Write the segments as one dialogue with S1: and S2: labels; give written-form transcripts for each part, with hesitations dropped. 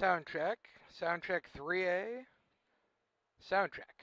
S1: Soundtrack. Soundtrack 3A. Soundtrack.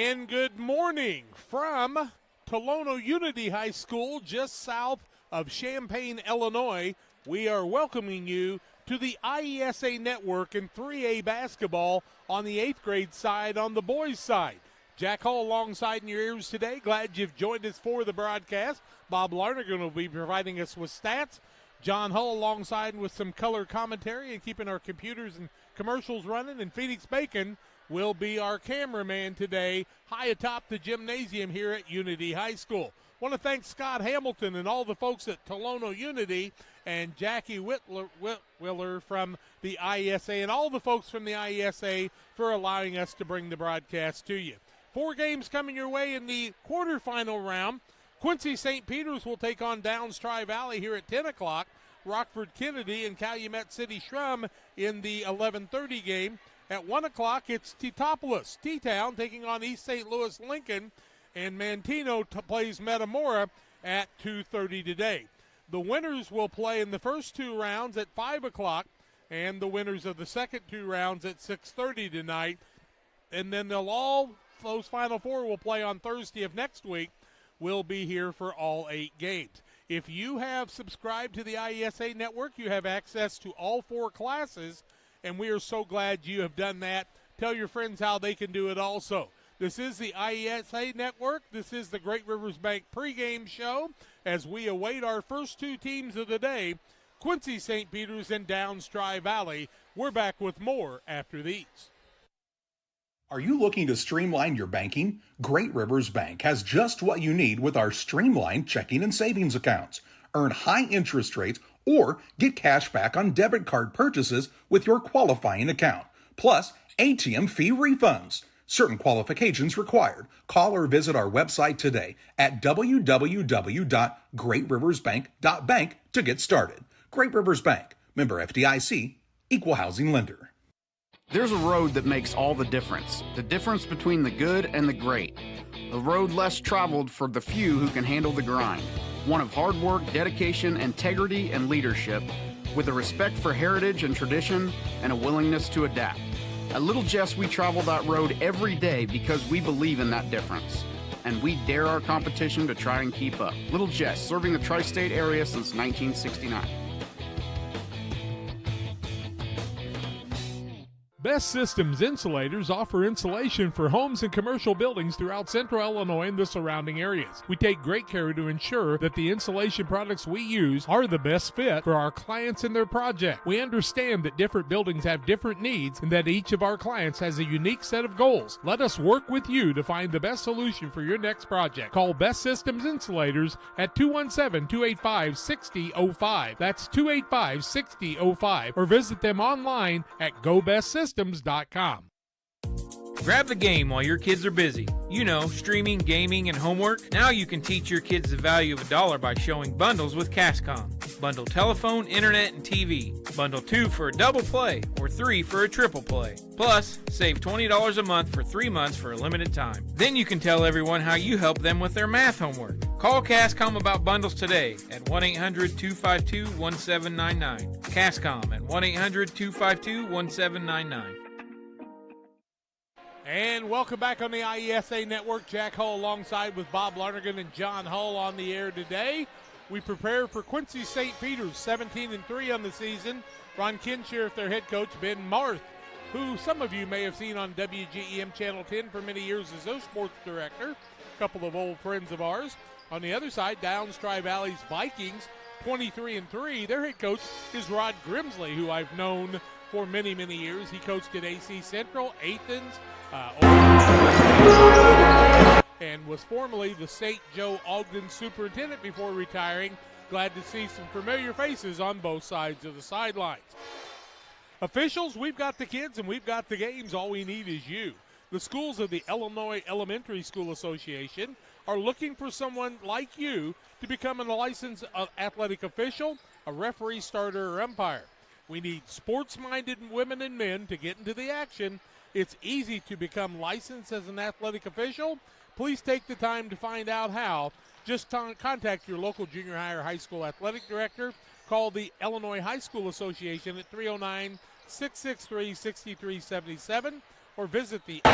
S2: And good morning from Tolono Unity High School, just south of Champaign, Illinois. We are welcoming you to the IESA Network in 3A basketball on the 8th grade side, on the boys' side. Jack Hull alongside in your ears today. Glad you've joined us for the broadcast. Bob Larnigan will be providing us with stats. John Hull alongside with some color commentary and keeping our computers and commercials running. And Phoenix Bacon will be our cameraman today, high atop the gymnasium here at Unity High School. Want to thank Scott Hamilton and all the folks at Tolono Unity and Jackie Whitwiller from the IESA and all the folks from the IESA for allowing us to bring the broadcast to you. 4 games coming your way in the quarterfinal round. Quincy St. Peter's will take on Downs Tri-Valley here at 10 o'clock. Rockford Kennedy and Calumet City Shrum in the 11:30 game. At 1 o'clock, it's Teutopolis, T-Town, taking on East St. Louis Lincoln. And Mantino plays Metamora at 2:30 today. The winners will play in the first 2 rounds at 5 o'clock, and the winners of the second 2 rounds at 6:30 tonight. And then those final 4 will play on Thursday of next week. We'll be here for all 8 games. If you have subscribed to the IESA Network, you have access to all 4 classes, and we are so glad you have done that. Tell your friends how they can do it also. This is the IESA Network. This is the Great Rivers Bank pregame show as we await our first 2 teams of the day, Quincy St. Peter's and Downs Tri-Valley. We're back with more after these.
S3: Are you looking to streamline your banking? Great Rivers Bank has just what you need with our streamlined checking and savings accounts. Earn high interest rates or get cash back on debit card purchases with your qualifying account. Plus, ATM fee refunds. Certain qualifications required. Call or visit our website today at www.greatriversbank.bank to get started. Great Rivers Bank, member FDIC, equal housing lender.
S4: There's a road that makes all the difference between the good and the great. A road less traveled for the few who can handle the grind. One of hard work, dedication, integrity, and leadership, with a respect for heritage and tradition and a willingness to adapt. At Little Jess, we travel that road every day because we believe in that difference. And we dare our competition to try and keep up. Little Jess, serving the tri-state area since 1969.
S2: Best Systems Insulators offer insulation for homes and commercial buildings throughout central Illinois and the surrounding areas. We take great care to ensure that the insulation products we use are the best fit for our clients and their project. We understand that different buildings have different needs and that each of our clients has a unique set of goals. Let us work with you to find the best solution for your next project. Call Best Systems Insulators at 217-285-6005. That's 285-6005. Or visit them online at GoBestSystems.com.
S5: Grab the game while your kids are busy. You know, streaming, gaming, and homework. Now you can teach your kids the value of $1 by showing bundles with Cascom. Bundle telephone, internet, and TV. Bundle 2 for a double play or 3 for a triple play. Plus, save $20 a month for 3 months for a limited time. Then you can tell everyone how you help them with their math homework. Call Cascom about bundles today at 1-800-252-1799. Cascom at 1-800-252-1799.
S2: And welcome back on the IESA Network. Jack Hull alongside with Bob Larnigan and John Hull on the air today. We prepare for Quincy St. Peter's, 17-3 on the season. Ron Kinsheriff, their head coach, Ben Marth, who some of you may have seen on WGEM Channel 10 for many years as their sports director. A couple of old friends of ours. On the other side, Downs Tri-Valley's Vikings, 23-3. Their head coach is Rod Grimsley, who I've known for many, many years. He coached at AC Central, Athens, and was formerly the St. Joe Ogden superintendent before retiring. Glad to see some familiar faces on both sides of the sidelines. Officials, we've got the kids and we've got the games. All we need is you. The schools of the Illinois Elementary School Association are looking for someone like you to become a licensed athletic official, a referee, starter, or umpire. We need sports-minded women and men to get into the action. It's easy to become licensed as an athletic official. Please take the time to find out how. Just contact your local junior high or high school athletic director. Call the Illinois High School Association at 309-663-6377 or visit the I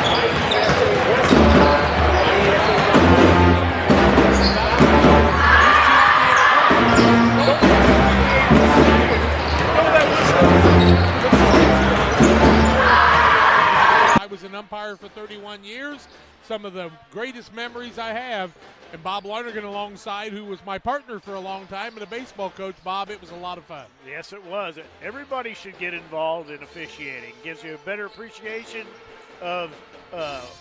S2: was an umpire for 31 years. Some of the greatest memories I have, and Bob Lonergan alongside, who was my partner for a long time and a baseball coach. Bob, it was a lot of fun.
S6: Yes, it was. Everybody should get involved in officiating. It gives you a better appreciation of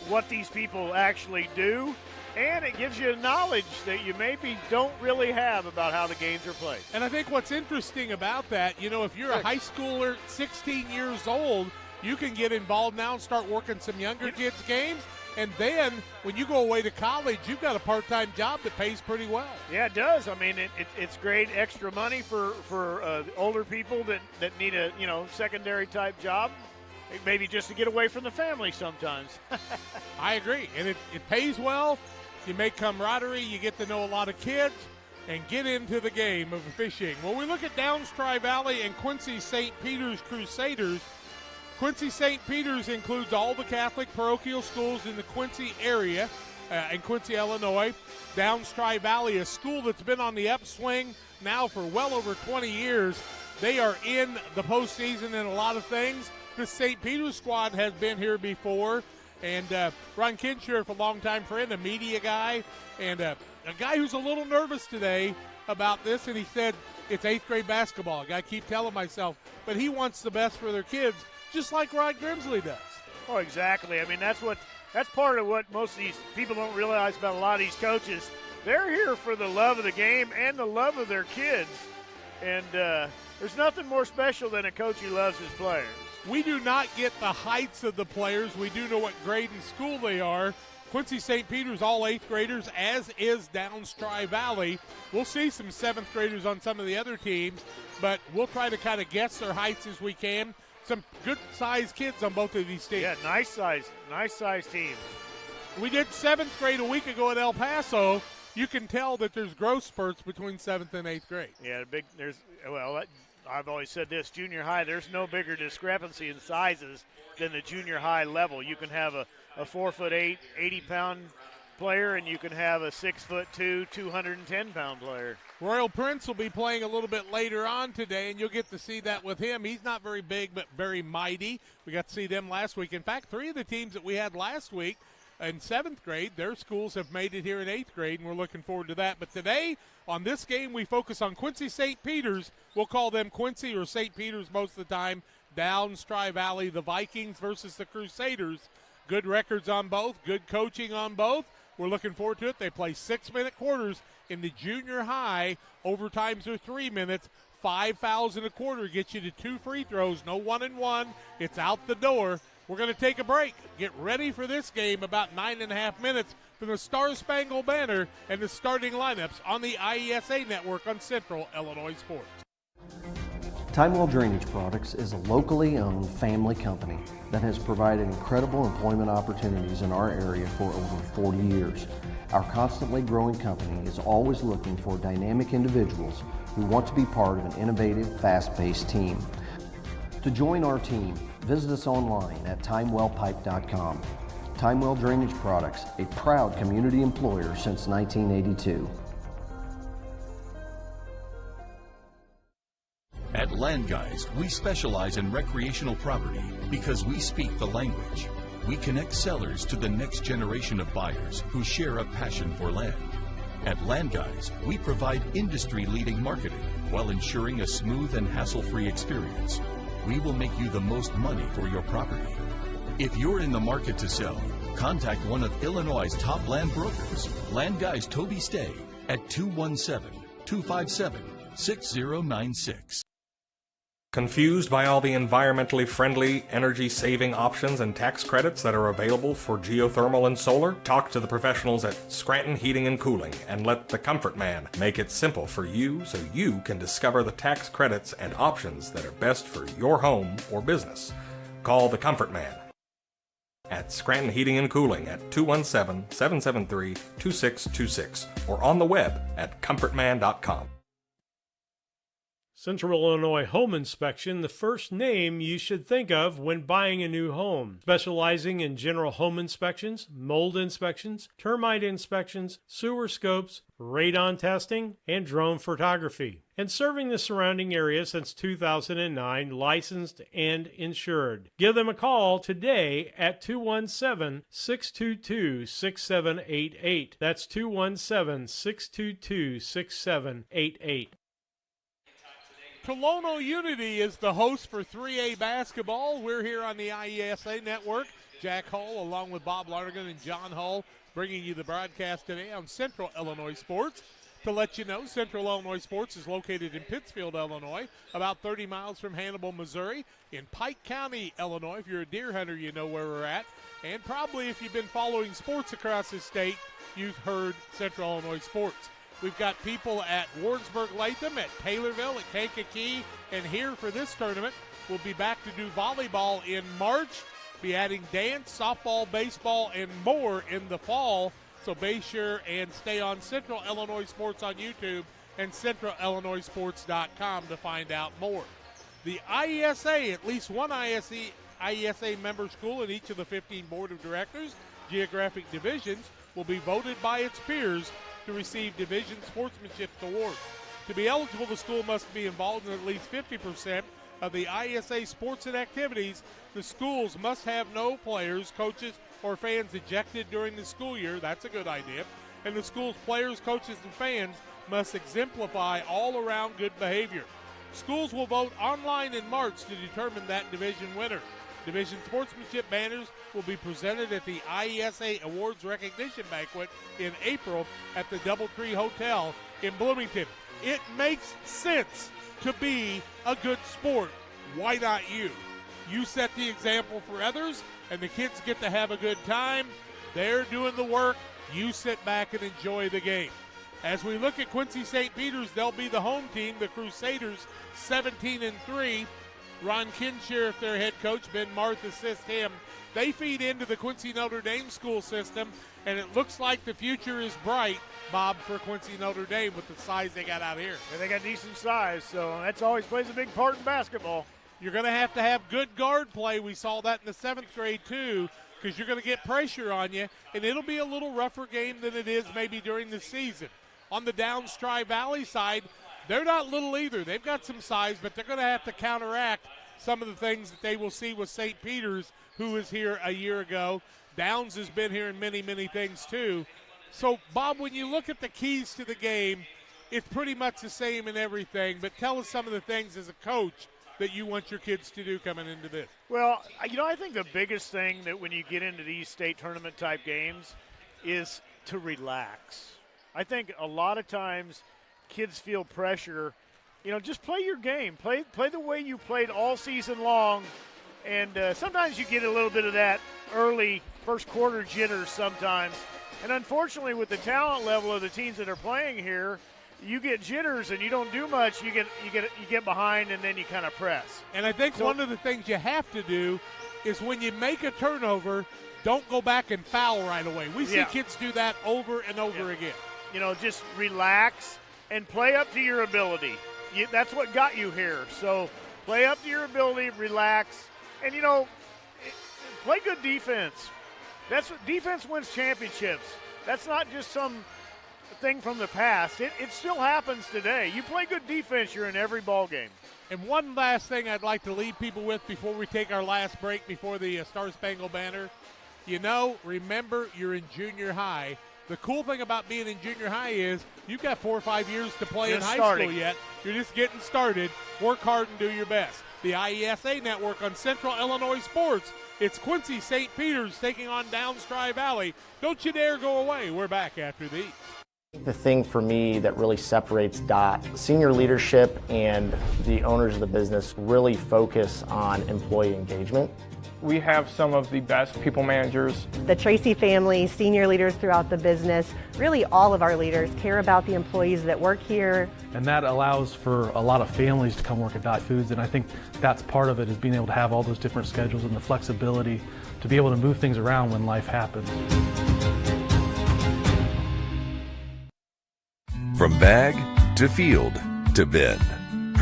S6: what these people actually do, and it gives you knowledge that you maybe don't really have about how the games are played.
S2: And I think what's interesting about that, if you're a high schooler, 16 years old, you can get involved now and start working some younger kids' games. And then when you go away to college, you've got a part-time job that pays pretty well.
S6: Yeah, it does. I mean, it's great extra money for older people that need a secondary type job, maybe just to get away from the family sometimes.
S2: I agree, and it pays well. You make camaraderie. You get to know a lot of kids and get into the game of fishing. When we look at Downs Tri-Valley and Quincy St. Peter's Crusaders, Quincy St. Peter's includes all the Catholic parochial schools in the Quincy area in Quincy, Illinois. Downs Tri-Valley, a school that's been on the upswing now for well over 20 years. They are in the postseason in a lot of things. The St. Peter's squad has been here before. And Ron Kinshirf, a longtime friend, a media guy, and a guy who's a little nervous today about this. And he said, it's 8th grade basketball. I keep telling myself. But he wants the best for their kids, just like Rod Grimsley does.
S6: Oh, exactly. I mean, that's part of what most of these people don't realize about a lot of these coaches. They're here for the love of the game and the love of their kids. And there's nothing more special than a coach who loves his players.
S2: We do not get the heights of the players. We do know what grade and school they are. Quincy St. Peter's all 8th graders, as is Downs Tri-Valley. We'll see some 7th graders on some of the other teams, but we'll try to kind of guess their heights as we can. Some good-sized kids on both of these teams.
S6: Yeah, nice size teams.
S2: We did 7th grade a week ago at El Paso. You can tell that there's growth spurts between 7th and 8th grade.
S6: Yeah, I've always said this, junior high, there's no bigger discrepancy in sizes than the junior high level. You can have a 4'8", 80-pound player, and you can have a 6'2", 210-pound player.
S2: Royal Prince will be playing a little bit later on today, and you'll get to see that with him. He's not very big, but very mighty. We got to see them last week. In fact, 3 of the teams that we had last week in 7th grade, their schools have made it here in 8th grade, and we're looking forward to that. But today, on this game, we focus on Quincy St. Peter's. We'll call them Quincy or St. Peter's most of the time. Downs Tri-Valley, the Vikings versus the Crusaders. Good records on both, good coaching on both. We're looking forward to it. They play 6-minute quarters in the junior high. Overtimes are 3 minutes. 5 fouls in a quarter gets you to 2 free throws. No 1-and-1. It's out the door. We're going to take a break. Get ready for this game, about 9.5 minutes from the Star Spangled Banner and the starting lineups on the IESA network on Central Illinois Sports.
S7: Timewell Drainage Products is a locally owned family company that has provided incredible employment opportunities in our area for over 40 years. Our constantly growing company is always looking for dynamic individuals who want to be part of an innovative, fast-paced team. To join our team, visit us online at timewellpipe.com. Timewell Drainage Products, a proud community employer since 1982.
S8: At Land Guys, we specialize in recreational property because we speak the language. We connect sellers to the next generation of buyers who share a passion for land. At Land Guys, we provide industry-leading marketing while ensuring a smooth and hassle-free experience. We will make you the most money for your property. If you're in the market to sell, contact one of Illinois' top land brokers, Land Guys Toby Stay, at 217-257-6096.
S9: Confused by all the environmentally friendly, energy-saving options and tax credits that are available for geothermal and solar? Talk to the professionals at Scranton Heating and Cooling and let the Comfort Man make it simple for you so you can discover the tax credits and options that are best for your home or business. Call the Comfort Man at Scranton Heating and Cooling at 217-773-2626 or on the web at comfortman.com.
S10: Central Illinois Home Inspection, the first name you should think of when buying a new home. Specializing in general home inspections, mold inspections, termite inspections, sewer scopes, radon testing, and drone photography. And serving the surrounding area since 2009, licensed and insured. Give them a call today at 217-622-6788. That's 217-622-6788.
S2: Tolono Unity is the host for 3A basketball. We're here on the IESA network. Jack Hull along with Bob Larnigan and John Hull bringing you the broadcast today on Central Illinois Sports. To let you know, Central Illinois Sports is located in Pittsfield, Illinois, about 30 miles from Hannibal, Missouri. In Pike County, Illinois, if you're a deer hunter, you know where we're at. And probably if you've been following sports across the state, you've heard Central Illinois Sports. We've got people at Warrensburg-Latham, at Taylorville, at Kankakee, and here for this tournament. We'll be back to do volleyball in March, be adding dance, softball, baseball, and more in the fall. So be sure and stay on Central Illinois Sports on YouTube and centralillinoisports.com to find out more. The IESA, at least one IESA member school in each of the 15 board of directors, geographic divisions, will be voted by its peers to receive Division Sportsmanship Awards. To be eligible, the school must be involved in at least 50% of the IESA sports and activities. The schools must have no players, coaches, or fans ejected during the school year. That's a good idea. And the school's players, coaches, and fans must exemplify all-around good behavior. Schools will vote online in March to determine that division winner. Division sportsmanship banners will be presented at the IESA Awards Recognition Banquet in April at the Doubletree Hotel in Bloomington. It makes sense to be a good sport. Why not you? You set the example for others, and the kids get to have a good time. They're doing the work. You sit back and enjoy the game. As we look at Quincy St. Peter's, they'll be the home team, the Crusaders, 17-3. Ron Kinsheriff, their head coach, Ben Marth assists him. They feed into the Quincy Notre Dame school system, and it looks like the future is bright, Bob, for Quincy Notre Dame with the size they got out here.
S6: Yeah, they got decent size, so that's always plays a big part in basketball.
S2: You're going to have good guard play. We saw that in the 7th grade, too, because you're going to get pressure on you, and it'll be a little rougher game than it is maybe during the season. On the Downs Tri-Valley side, they're not little either. They've got some size, but they're going to have to counteract some of the things that they will see with St. Peter's, who was here a year ago. Downs has been here in many, many things, too. So, Bob, when you look at the keys to the game, it's pretty much the same in everything, but tell us some of the things as a coach that you want your kids to do coming into this.
S6: Well, I think the biggest thing that when you get into these state tournament type games is to relax. I think a lot of times kids feel pressure. Just play your game. Play the way you played all season long. And sometimes you get a little bit of that early first quarter jitters sometimes. And unfortunately, with the talent level of the teams that are playing here, you get jitters and you don't do much. You get behind and then you kind of press.
S2: And I think one of the things you have to do is when you make a turnover, don't go back and foul right away. We see kids do that over and over again.
S6: Just relax and play up to your ability. That's what got you here. So play up to your ability, relax, and, play good defense. That's what defense wins championships. That's not just some thing from the past. It still happens today. You play good defense, you're in every ball game.
S2: And one last thing I'd like to leave people with before we take our last break before the Star Spangled Banner. Remember you're in junior high. The cool thing about being in junior high is you've got 4 or 5 years to play in high school yet. You're just getting started. Work hard and do your best. The IESA Network on Central Illinois Sports. It's Quincy St. Peter's taking on Downs Tri-Valley. Don't you dare go away. We're back after these.
S11: The thing for me that really separates DOT, senior leadership and the owners of the business really focus on employee engagement.
S12: We have some of the best people managers.
S13: The Tracy family, senior leaders throughout the business, really all of our leaders care about the employees that work here.
S14: And that allows for a lot of families to come work at Dot Foods, and I think that's part of it, is being able to have all those different schedules and the flexibility to be able to move things around when life happens.
S15: From bag to field to bin,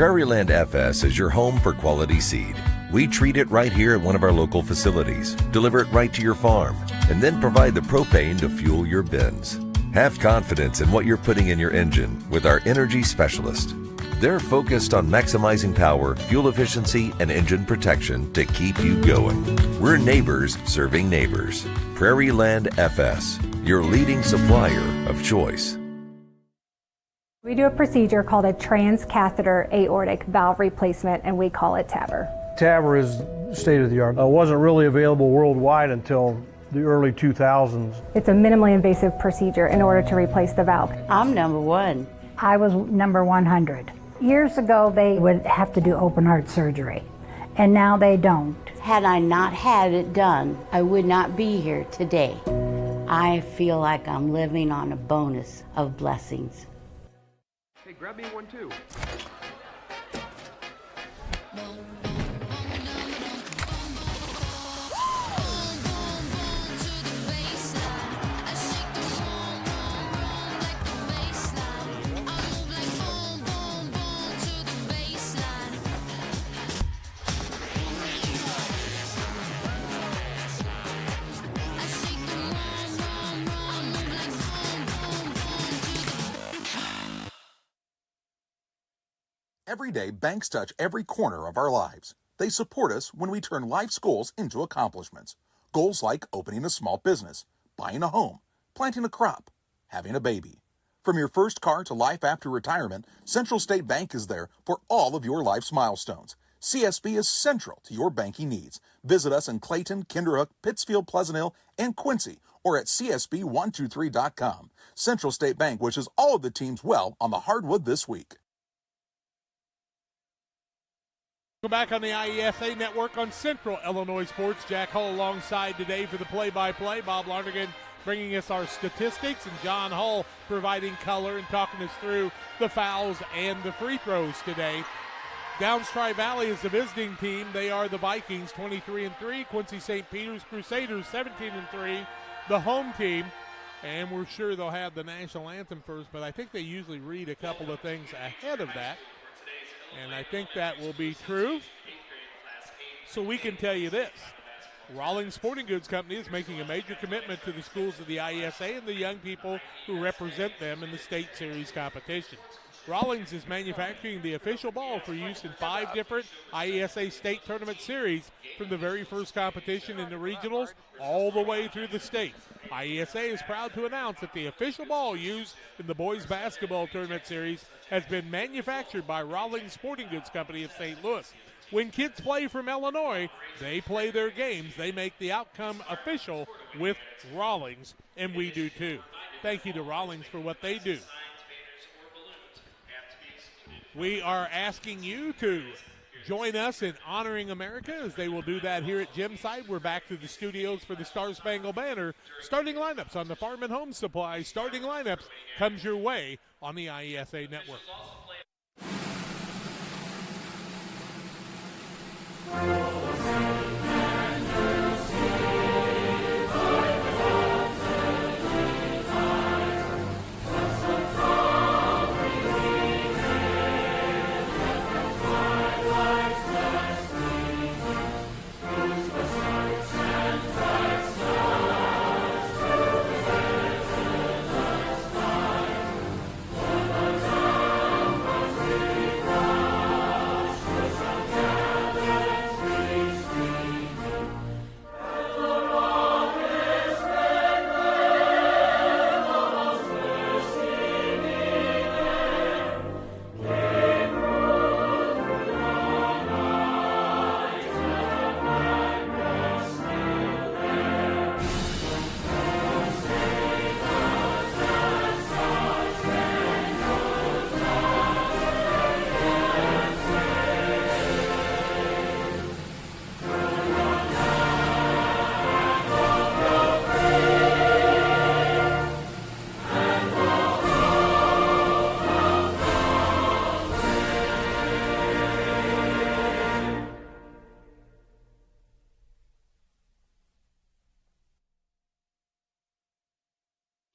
S15: Prairieland FS is your home for quality seed. We treat it right here at one of our local facilities, deliver it right to your farm, and then provide the propane to fuel your bins. Have confidence in what you're putting in your engine with our energy specialist. They're focused on maximizing power, fuel efficiency, and engine protection to keep you going. We're neighbors serving neighbors. Prairieland FS, your leading supplier of choice.
S16: We do a procedure called a transcatheter aortic valve replacement, and we call it TAVR.
S17: TAVR is state of the art. It wasn't really available worldwide until the early 2000s.
S16: It's a minimally invasive procedure in order to replace the valve.
S18: I'm number 1.
S19: I was number 100. Years ago, they would have to do open heart surgery, and now they don't.
S18: Had I not had it done, I would not be here today. I feel like I'm living on a bonus of blessings.
S20: Hey, grab me one too.
S3: Every day, banks touch every corner of our lives. They support us when we turn life's goals into accomplishments. Goals like opening a small business, buying a home, planting a crop, having a baby. From your first car to life after retirement, Central State Bank is there for all of your life's milestones. CSB is central to your banking needs. Visit us in Clayton, Kinderhook, Pittsfield, Pleasant Hill, and Quincy, or at csb123.com. Central State Bank wishes all of the teams well on the hardwood this week.
S2: Welcome back on the IESA Network on Central Illinois Sports. Jack Hull alongside today for the play-by-play. Bob Larnigan bringing us our statistics, and John Hull providing color and talking us through the fouls and the free throws today. Downs Tri-Valley is the visiting team. They are the Vikings, 23-3. Quincy St. Peter's Crusaders, 17-3. The home team, and we're sure they'll have the national anthem first, but I think they usually read a couple of things ahead of that. And I think that will be true. So we can tell you this. Rawlings Sporting Goods Company is making a major commitment to the schools of the IESA and the young people who represent them in the state series competition. Rawlings is manufacturing the official ball for use in 5 different IESA state tournament series, from the very first competition in the regionals all the way through the state. IESA is proud to announce that the official ball used in the boys basketball tournament series has been manufactured by Rawlings Sporting Goods Company of St. Louis. When kids play from Illinois, they play their games. They make the outcome official with Rawlings, and we do too. Thank you to Rawlings for what they do. We are asking you to join us in honoring America, as they will do that here at Gymside. We're back to the studios for the Star Spangled Banner. Starting lineups on the Farm and Home Supply. Starting lineups comes your way on the IESA Network.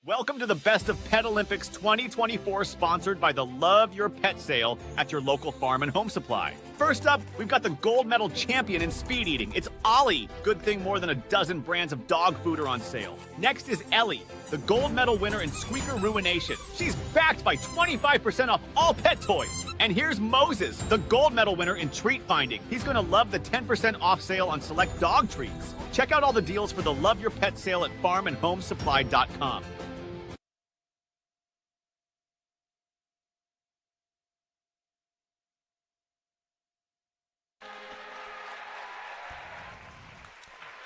S21: Welcome to the Best of Pet Olympics 2024, sponsored by the Love Your Pet sale at your local farm and home supply. First up, we've got the gold medal champion in speed eating. It's Ollie. Good thing more than a dozen brands of dog food are on sale. Next is Ellie, the gold medal winner in squeaker ruination. She's backed by 25% off all pet toys. And here's Moses, the gold medal winner in treat finding. He's going to love the 10% off sale on select dog treats. Check out all the deals for the Love Your Pet sale at farmandhomesupply.com.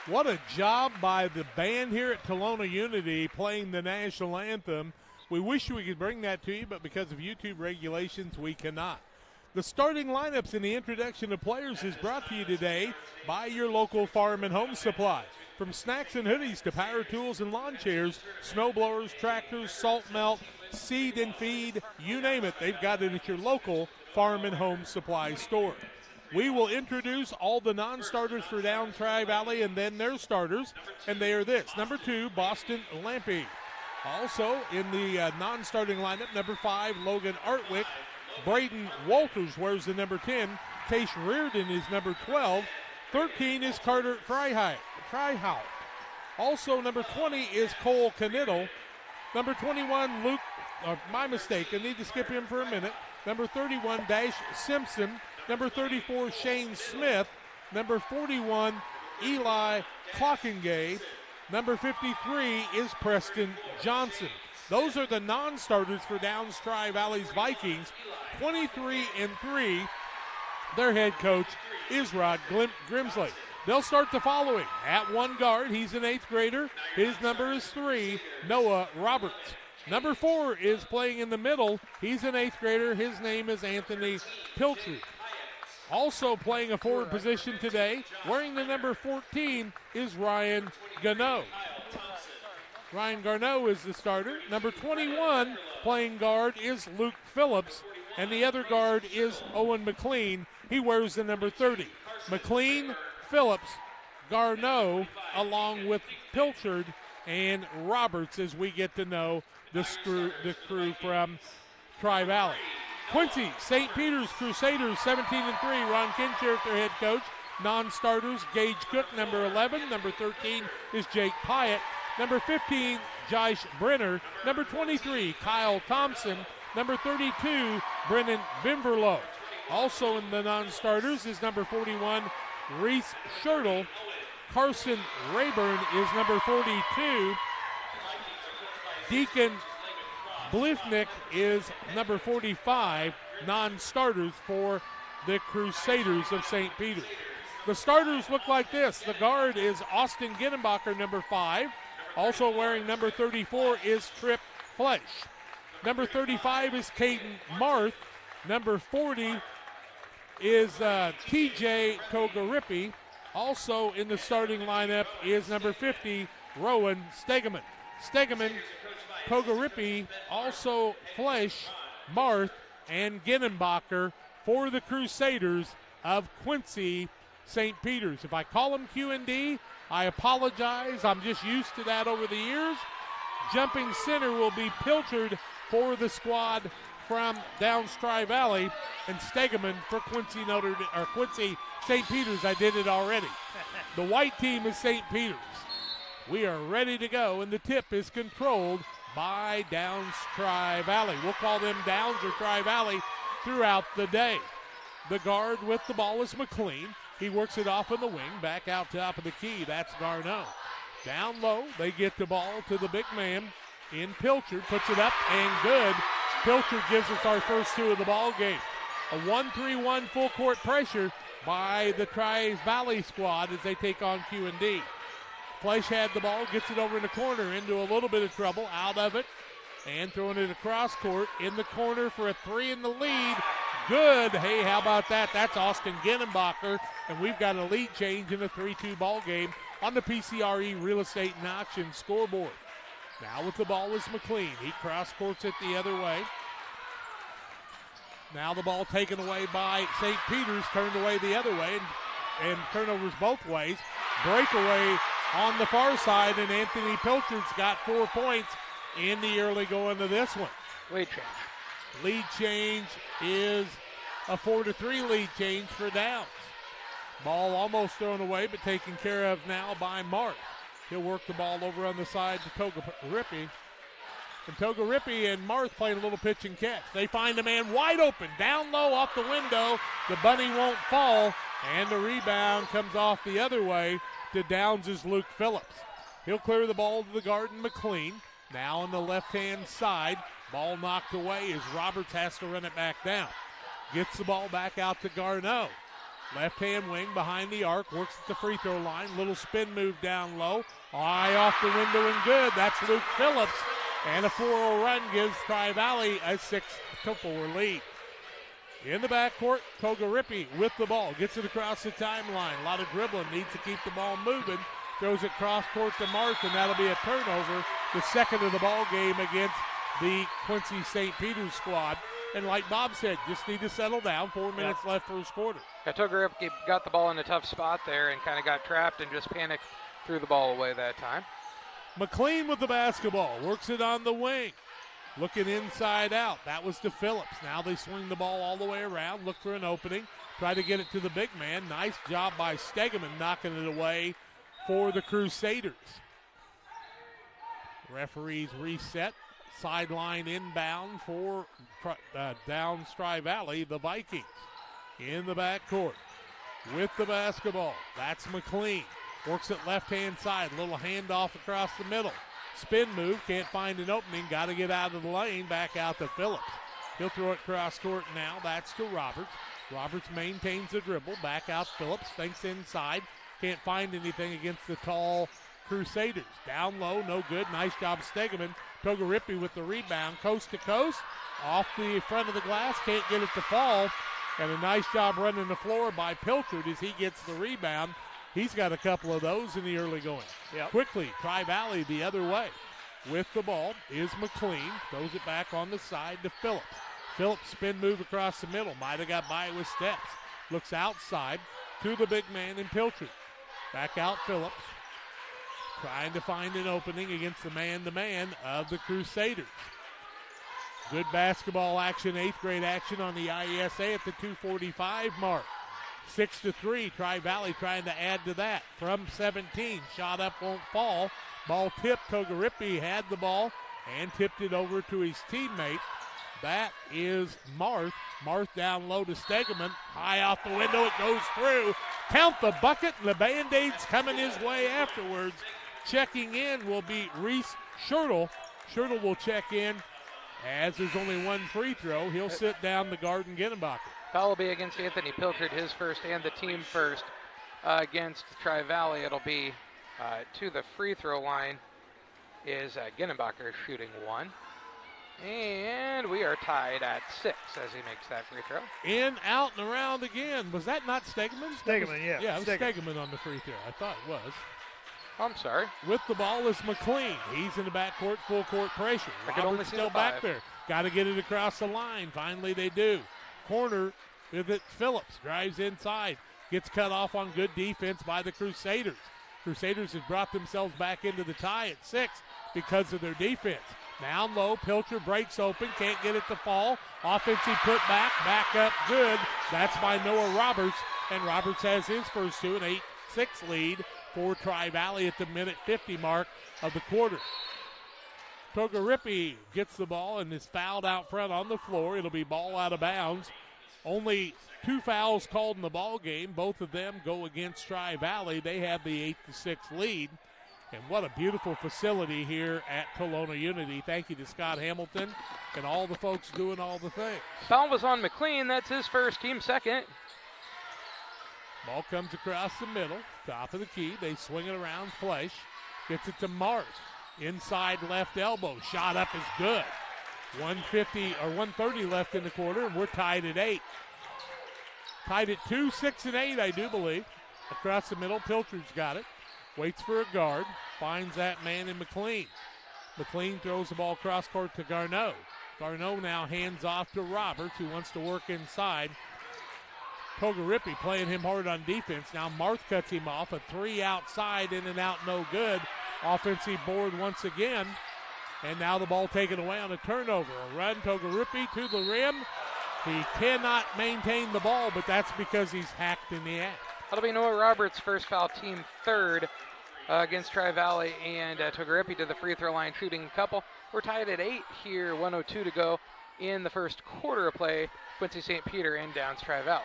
S2: What a job by the band here at Tolona Unity playing the national anthem. We wish we could bring that to you, but because of YouTube regulations, we cannot. The starting lineups and the introduction of players is brought to you today by your local farm and home supply. From snacks and hoodies to power tools and lawn chairs, snow blowers, tractors, salt melt, seed and feed, you name it, they've got it at your local farm and home supply store. We will introduce all the non-starters for down Tri-Valley and then their starters, and they are this. Number 2, Boston Lampe. Also in the non-starting lineup, number 5, Logan Artwick. Braden Walters wears the number 10. Tash Reardon is number 12. 13 is Carter Freihout. Also number 20 is Cole Knittel. Number 21, Luke, my mistake, I need to skip him for a minute. Number 31, Dash Simpson. Number 34, Shane Smith. Number 41, Eli Clockingay. Number 53 is Preston Johnson. Those are the non-starters for Downs Tri-Valley's Vikings. 23-3. Their head coach is Rod Grimsley. They'll start the following. At one guard, he's an 8th grader. His number is 3, Noah Roberts. Number 4 is playing in the middle. He's an 8th grader. His name is Anthony Piltry. Also playing a forward position today, wearing the number 14, is Ryan Garneau. Ryan Garneau is the starter. Number 21 playing guard is Luke Phillips, and the other guard is Owen McLean. He wears the number 30. McLean, Phillips, Garneau, along with Pilchard and Roberts as we get to know the crew from Tri-Valley. Quincy, St. Peter's Crusaders, 17-3. Ron Kinshirth, their head coach. Non-starters, Gage Cook, number 11. Number 13 is Jake Pyatt. Number 15, Josh Brenner. Number 23, Kyle Thompson. Number 32, Brennan Vimberlow. Also in the non-starters is number 41, Reese Schertle. Carson Rayburn is number 42. Deacon Blifnick is number 45, non-starters for the Crusaders of St. Peter. The starters look like this. The guard is Austin Ginenbacher, number 5. Also wearing number 34 is Tripp Flesh. Number 35 is Caden Marth. Number 40 is TJ Kogaripi. Also in the starting lineup is number 50, Rowan Stegeman. Stegeman, Kogaripi, also Flesh, Marth, and Ginenbacher for the Crusaders of Quincy St. Peter's. If I call them Q&D, I apologize. I'm just used to that over the years. Jumping center will be Pilchard for the squad from Downs Tri-Valley, and Stegeman for Quincy St. Peter's. I did it already. The white team is St. Peter's. We are ready to go, and the tip is controlled by Downs Tri-Valley. We'll call them Downs or Tri-Valley throughout the day. The guard with the ball is McLean. He works it off in the wing, back out top of the key. That's Garneau. Down low, they get the ball to the big man in Pilchard. Puts it up and good. Pilchard gives us our first 2 of the ball game. A 1-3-1 full court pressure by the Tri-Valley squad as they take on Q&D. Flesh had the ball, gets it over in the corner, into a little bit of trouble, out of it, and throwing it across court in the corner for a 3 in the lead. Good. Hey, how about that? That's Austin Ginenbacher, and we've got a lead change in the 3-2 ball game on the PCRE Real Estate and Auction scoreboard. Now with the ball is McLean. He cross-courts it the other way. Now the ball taken away by St. Peter's, turned away the other way, and turnovers both ways. Breakaway on the far side, and Anthony Pilchard's got 4 points. in the early going to this one.
S5: Lead change.
S2: Lead change is a 4-3 lead change for Downs. Ball almost thrown away, but taken care of now by Mark. He'll work the ball over on the side to Togarippi. And Togarippi and Marth playing a little pitch and catch. They find a man wide open, down low off the window. The bunny won't fall, and the rebound comes off the other way to Downs' Luke Phillips. He'll clear the ball to the Garden McLean. Now on the left-hand side, ball knocked away as Roberts has to run it back down. Gets the ball back out to Garneau. Left-hand wing behind the arc, works at the free throw line. Little spin move down low. Eye off the window and good. That's Luke Phillips. And a 4-0 run gives Tri-Valley a 6-4 lead. In the backcourt, Togarippi with the ball. Gets it across the timeline. A lot of dribbling. Needs to keep the ball moving. Throws it cross-court to Marth, and that'll be a turnover. The second of the ball game against the Quincy St. Peter's squad. And like Bob said, just need to settle down. 4 minutes left first quarter.
S5: Yeah, Togarippi got the ball in a tough spot there and kind of got trapped and just panicked, threw the ball away that time.
S2: McLean with the basketball, works it on the wing. Looking inside out. That was to Phillips. Now they swing the ball all the way around, look for an opening, try to get it to the big man. Nice job by Stegeman knocking it away for the Crusaders. Referees reset. Sideline inbound for Downs Tri-Valley, the Vikings. In the backcourt with the basketball. That's McLean. Works it left-hand side. Little handoff across the middle. Spin move. Can't find an opening. Got to get out of the lane. Back out to Phillips. He'll throw it cross-court now. That's to Roberts. Roberts maintains the dribble. Back out Phillips. Thinks inside. Can't find anything against the tall Crusaders. Down low. No good. Nice job Stegeman. Togarippi with the rebound. Coast to coast. Off the front of the glass. Can't get it to fall. And a nice job running the floor by Pilchard as he gets the rebound. He's got a couple of those in the early going.
S6: Yep.
S2: Quickly, Tri-Valley the other way. With the ball is McLean. Throws it back on the side to Phillips. Phillips spin move across the middle. Might have got by with steps. Looks outside to the big man in Pilchard. Back out Phillips. Trying to find an opening against the man-to-man of the Crusaders. Good basketball action, 8th grade action on the IESA at the 2:45 mark. 6-3, Tri-Valley trying to add to that. From 17, shot up, won't fall. Ball tipped, Togarippi had the ball and tipped it over to his teammate. That is Marth. Marth down low to Stegeman. High off the window, it goes through. Count the bucket, and the Band-Aids coming his way afterwards. Checking in will be Reese Schertle. Schertle will check in as there's only one free throw. He'll sit down the Garden Ginnebacher.
S5: Foul will be against Anthony Pilchard, his first and the team first. Against Tri-Valley, it'll be to the free throw line is Ginnebacher shooting one. And we are tied at 6 as he makes that free throw.
S2: In, out, and around again. Was that not Stegeman?
S6: Stegeman, yeah.
S2: Yeah, it was Stegeman on the free throw. I thought it was.
S5: I'm sorry.
S2: With the ball is McLean. He's in the backcourt, full court pressure.
S5: I could only see
S2: still
S5: the
S2: back
S5: 5.
S2: there. Got to get it across the line. Finally they do. Corner with it. Phillips drives inside. Gets cut off on good defense by the Crusaders. Crusaders have brought themselves back into the tie at 6 because of their defense. Down low, Pilcher breaks open. Can't get it to fall. Offensive put back up good. That's by Noah Roberts. And Roberts has his first two, an 8-6 lead for Tri-Valley at the minute 50 mark of the quarter. Togarippi gets the ball and is fouled out front on the floor. It'll be ball out of bounds. Only 2 fouls called in the ball game. Both of them go against Tri-Valley. They have the 8-6 lead. And what a beautiful facility here at Kelowna Unity. Thank you to Scott Hamilton and all the folks doing all the things.
S5: Foul was on McLean. That's his first, team second.
S2: Ball comes across the middle, top of the key. They swing it around. Flesh gets it to Mars. Inside left elbow. Shot up is good. 130 left in the quarter, and we're tied at 8. Tied at 2, 6, and 8, I do believe. Across the middle, Pilchard's got it. Waits for a guard. Finds that man in McLean. McLean throws the ball cross court to Garneau. Garneau now hands off to Roberts, who wants to work inside. Togarippi playing him hard on defense. Now Marth cuts him off. A 3 outside, in and out, no good. Offensive board once again And now the ball taken away on a turnover. A run, Togarippi to the rim. He cannot maintain the ball, but that's because he's hacked in the act.
S1: That'll be Noah Roberts' first foul, team third against Tri-Valley, and Togarippi to the free throw line shooting a couple. We're tied at 8 here, 1:02 to go in the first quarter of play. Quincy St. Peter and Downs Tri-Valley.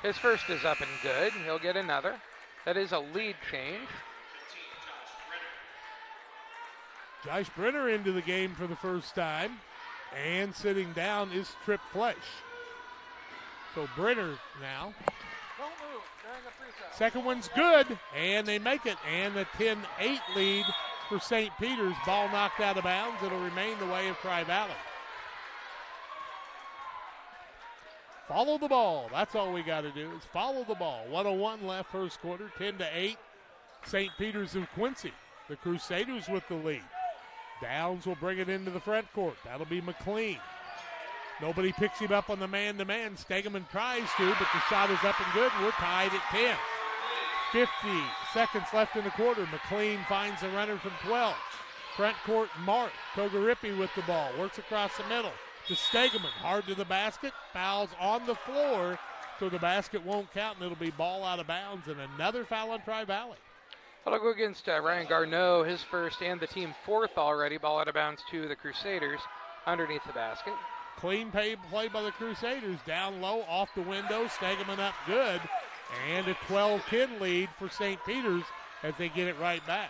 S1: His first is up and good. He'll get another. That is a lead change.
S2: Josh Brenner into the game for the first time. And sitting down is Tripp Flesh. So Brenner now.
S1: Don't move during the free throw.
S2: Second one's good, and they make it. And a 10-8 lead for St. Peter's. Ball knocked out of bounds. It'll remain the way of Tri-Valley. Follow the ball. That's all we got to do is follow the ball. 1:01 left first quarter, 10-8. St. Peter's of Quincy. The Crusaders with the lead. Downs will bring it into the front court. That'll be McLean. Nobody picks him up on the man-to-man. Stegeman tries to, but the shot is up and good. We're tied at 10. 50 seconds left in the quarter. McLean finds a runner from 12. Front court, Mark. Togarippi with the ball. Works across the middle to Stegeman. Hard to the basket. Fouls on the floor, so the basket won't count, and it'll be ball out of bounds. And another foul on Tri-Valley.
S1: That'll go against Ryan Garneau, his first and the team fourth already. Ball out of bounds to the Crusaders underneath the basket.
S2: Clean play by the Crusaders. Down low, off the window. Stegeman up good. And a 12-10 lead for St. Peter's as they get it right back.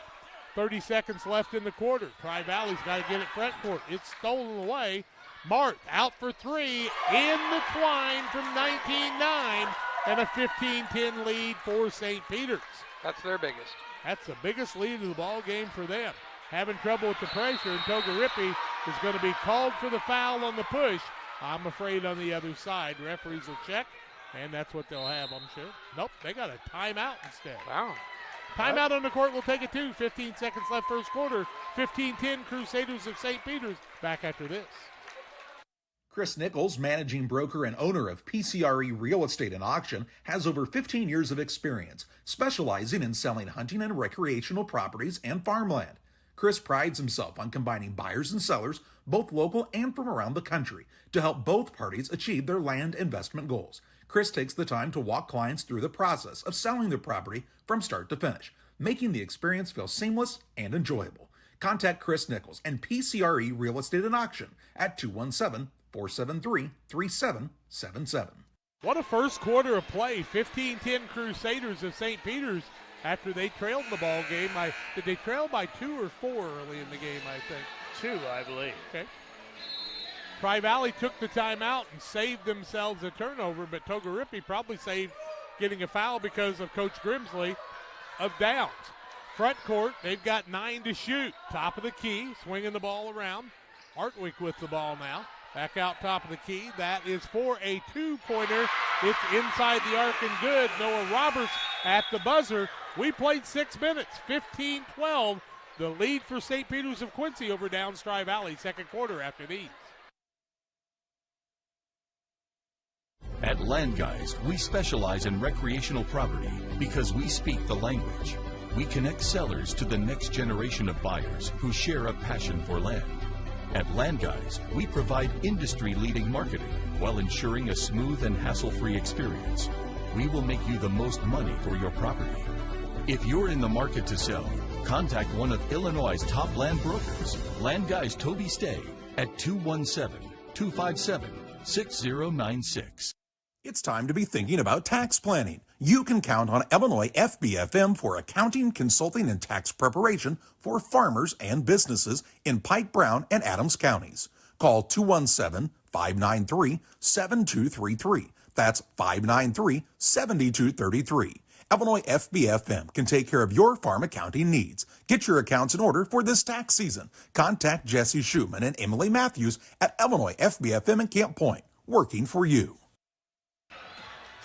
S2: 30 seconds left in the quarter. Tri-Valley's got to get it front court. It's stolen away. Mart out for three. In the twine from 19-9. And a 15-10 lead for St. Peter's.
S1: That's their biggest.
S2: That's the biggest lead of the ball game for them. Having trouble with the pressure, and Togarippi is going to be called for the foul on the push. I'm afraid on the other side. Referees will check, and that's what they'll have, I'm sure. Nope, they got a timeout instead.
S1: Wow.
S2: Timeout on the court, we'll take it too. 15 seconds left first quarter. 15-10 Crusaders of St. Peter's. Back after this.
S3: Chris Nichols, managing broker and owner of PCRE Real Estate and Auction, has over 15 years of experience, specializing in selling hunting and recreational properties and farmland. Chris prides himself on combining buyers and sellers, both local and from around the country, to help both parties achieve their land investment goals. Chris takes the time to walk clients through the process of selling their property from start to finish, making the experience feel seamless and enjoyable. Contact Chris Nichols and PCRE Real Estate and Auction at 217-473-3777.
S2: What a first quarter of play. 15-10 Crusaders of St. Peter's after they trailed the ball game. Did they trail by 2 or 4 early in the game, I think?
S6: 2, I believe.
S2: Okay. Tri-Valley took the timeout and saved themselves a turnover, but Togarippi probably saved getting a foul because of Coach Grimsley of Downs. Front court, they've got 9 to shoot. Top of the key, swinging the ball around. Hartwick with the ball now. Back out top of the key. That is for a 2-pointer. It's inside the arc and good. Noah Roberts at the buzzer. We played 6 minutes, 15-12. The lead for St. Peter's of Quincy over Downs Tri-Valley. Second quarter after these.
S8: At Land Guys, we specialize in recreational property because we speak the language. We connect sellers to the next generation of buyers who share a passion for land. At Land Guys, we provide industry-leading marketing while ensuring a smooth and hassle-free experience. We will make you the most money for your property. If you're in the market to sell, contact one of Illinois' top land brokers, Land Guys Toby Stay, at 217-257-6096.
S3: It's time to be thinking about tax planning. You can count on Illinois FBFM for accounting, consulting, and tax preparation for farmers and businesses in Pike, Brown, and Adams counties. Call 217-593-7233. That's 593-7233. Illinois FBFM can take care of your farm accounting needs. Get your accounts in order for this tax season. Contact Jesse Schumann and Emily Matthews at Illinois FBFM in Camp Point, working for you.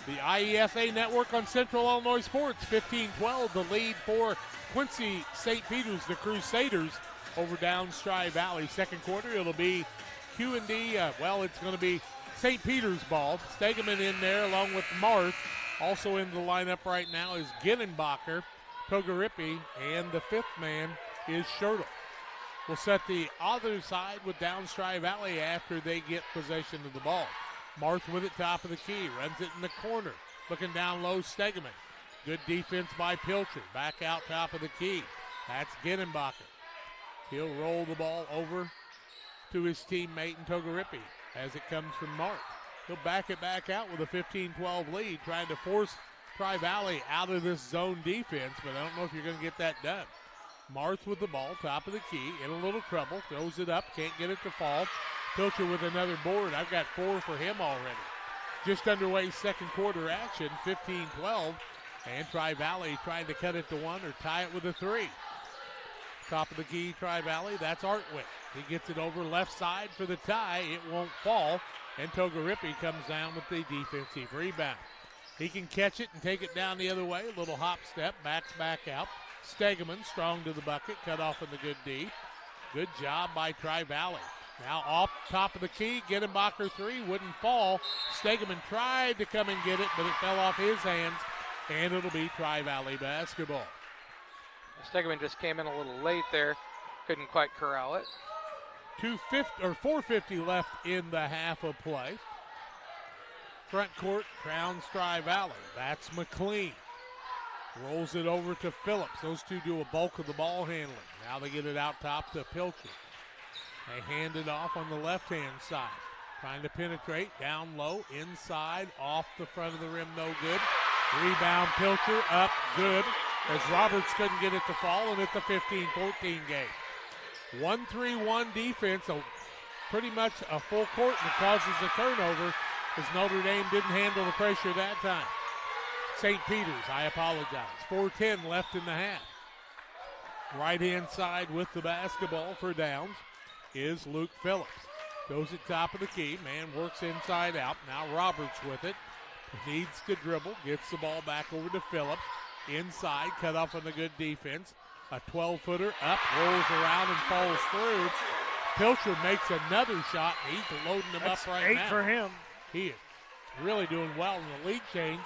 S2: The IESA Network on Central Illinois Sports, 15-12, the lead for Quincy St. Peter's, the Crusaders, over Downs Tri-Valley. Second quarter, it'll be Q&D, it's going to be St. Peter's ball. Stegeman in there along with Marth. Also in the lineup right now is Ginnenbacher. Togarippi, and the fifth man is Schertle. We'll set the other side with Downs Tri-Valley after they get possession of the ball. Marth with it, top of the key, runs it in the corner. Looking down low, Stegeman. Good defense by Pilcher. Back out top of the key. That's Ginenbacher. He'll roll the ball over to his teammate in Togarippi as it comes from Marth. He'll back it back out with a 15-12 lead, trying to force Tri-Valley out of this zone defense, but I don't know if you're going to get that done. Marth with the ball, top of the key, in a little trouble, throws it up, can't get it to fall. Pilcher with another board. I've got 4 for him already. Just underway second quarter action, 15-12, and Tri-Valley trying to cut it to 1 or tie it with a 3. Top of the key, Tri-Valley, that's Artwick. He gets it over left side for the tie. It won't fall, and Togarippi comes down with the defensive rebound. He can catch it and take it down the other way. A little hop step, backs back out. Stegeman strong to the bucket, cut off in the good D. Good job by Tri-Valley. Now off top of the key, Ginenbacher 3, wouldn't fall. Stegeman tried to come and get it, but it fell off his hands, and it'll be Tri-Valley basketball.
S1: Stegeman just came in a little late there, couldn't quite corral it.
S2: 4:50 left in the half of play. Front court, Crowns Tri-Valley. That's McLean. Rolls it over to Phillips. Those two do a bulk of the ball handling. Now they get it out top to Pilcher. They hand it off on the left-hand side. Trying to penetrate, down low, inside, off the front of the rim, no good. Rebound, Pilcher, up, good, as Roberts couldn't get it to fall, and it's a 15-14 game. 1-3-1 defense, pretty much a full court, and it causes a turnover as Notre Dame didn't handle the pressure that time. St. Peter's, I apologize. 4:10 left in the half. Right-hand side with the basketball for Downs is Luke Phillips. Goes at top of the key. Man works inside out. Now Roberts with it. Needs to dribble. Gets the ball back over to Phillips. Inside, cut off on the good defense. A 12-footer up, rolls around and falls through. Pilcher makes another shot. He's loading them up right now.
S6: 8 for him.
S2: He is really doing well in the lead change.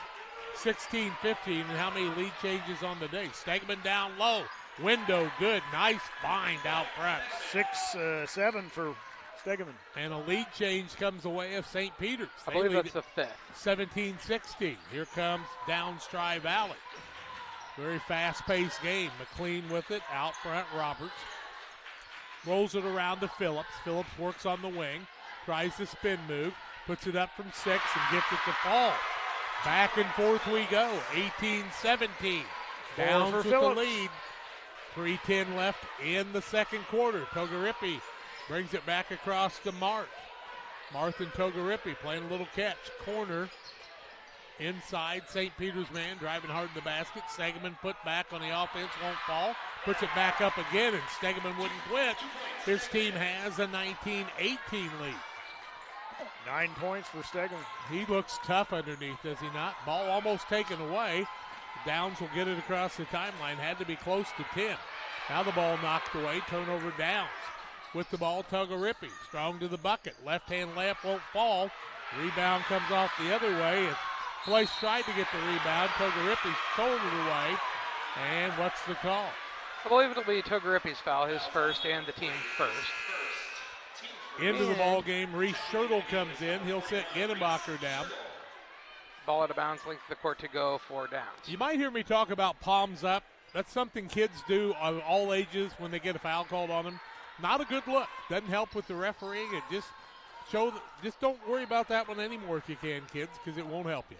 S2: 16-15, and how many lead changes on the day? Stegeman down low. Window good. Nice find out front.
S6: 6-7 for Stegeman.
S2: And a lead change comes the way of St. Peter's.
S1: I believe that's the 5th.
S2: 17-16. Here comes Downs Tri-Valley. Very fast-paced game. McLean with it. Out front, Roberts. Rolls it around to Phillips. Phillips works on the wing. Tries the spin move. Puts it up from 6 and gets it to fall. Back and forth we go. 18-17. Downs with the lead. 3:10 left in the second quarter. Togarippi brings it back across to Marth. Marth and Togarippi playing a little catch. Corner. Inside, St. Peter's man driving hard in the basket. Stegeman put back on the offense, won't fall. Puts it back up again, and Stegeman wouldn't quit. His team has a 19-18 lead.
S6: 9 points for Stegeman.
S2: He looks tough underneath, does he not? Ball almost taken away. Downs will get it across the timeline. Had to be close to 10. Now the ball knocked away. Turnover Downs. With the ball, Togarippi. Strong to the bucket. Left-hand layup won't fall. Rebound comes off the other way. Fleisch tried to get the rebound. Togarippi's thrown it away. And what's the call?
S1: I believe it'll be Togarippi's foul, his first and the team first.
S2: Into the ball game, Reese Schertle comes in. He'll sit Ginenbacher down.
S1: Ball out of bounds, length of the court to go for Downs.
S2: You might hear me talk about palms up. That's something kids do of all ages when they get a foul called on them. Not a good look. Doesn't help with the refereeing. It just just don't worry about that one anymore if you can, kids, because it won't help you.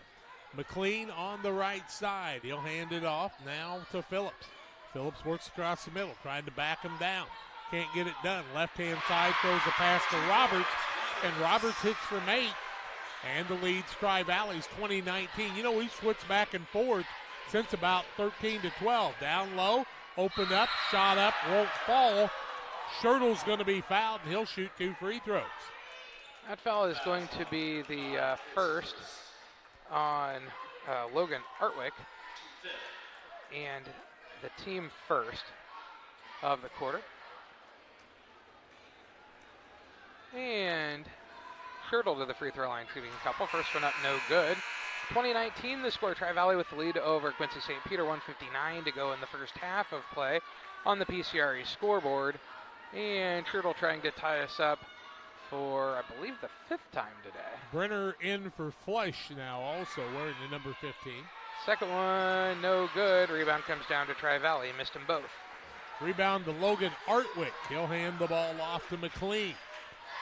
S2: McLean on the right side. He'll hand it off now to Phillips. Phillips works across the middle, trying to back him down. Can't get it done. Left-hand side throws a pass to Roberts, and Roberts hits from 8. And the lead's Tri-Valley's 20-19. You know, we've switched back and forth since about 13-12. Down low, open up, shot up, won't fall. Schertle's going to be fouled, and he'll shoot 2 free throws.
S1: That foul is going to be the first on Logan Artwick, and the team first of the quarter. And Schertle to the free throw line, shooting a couple. First one up, no good. 2019, the score, Tri-Valley with the lead over Quincy St. Peter, 1:59 to go in the first half of play on the PCRE scoreboard. And Turtle trying to tie us up for, I believe, the 5th time today.
S2: Brenner in for Fleisch now, also wearing the number 15.
S1: Second one, no good. Rebound comes down to Tri-Valley. Missed them both.
S2: Rebound to Logan Artwick. He'll hand the ball off to McLean.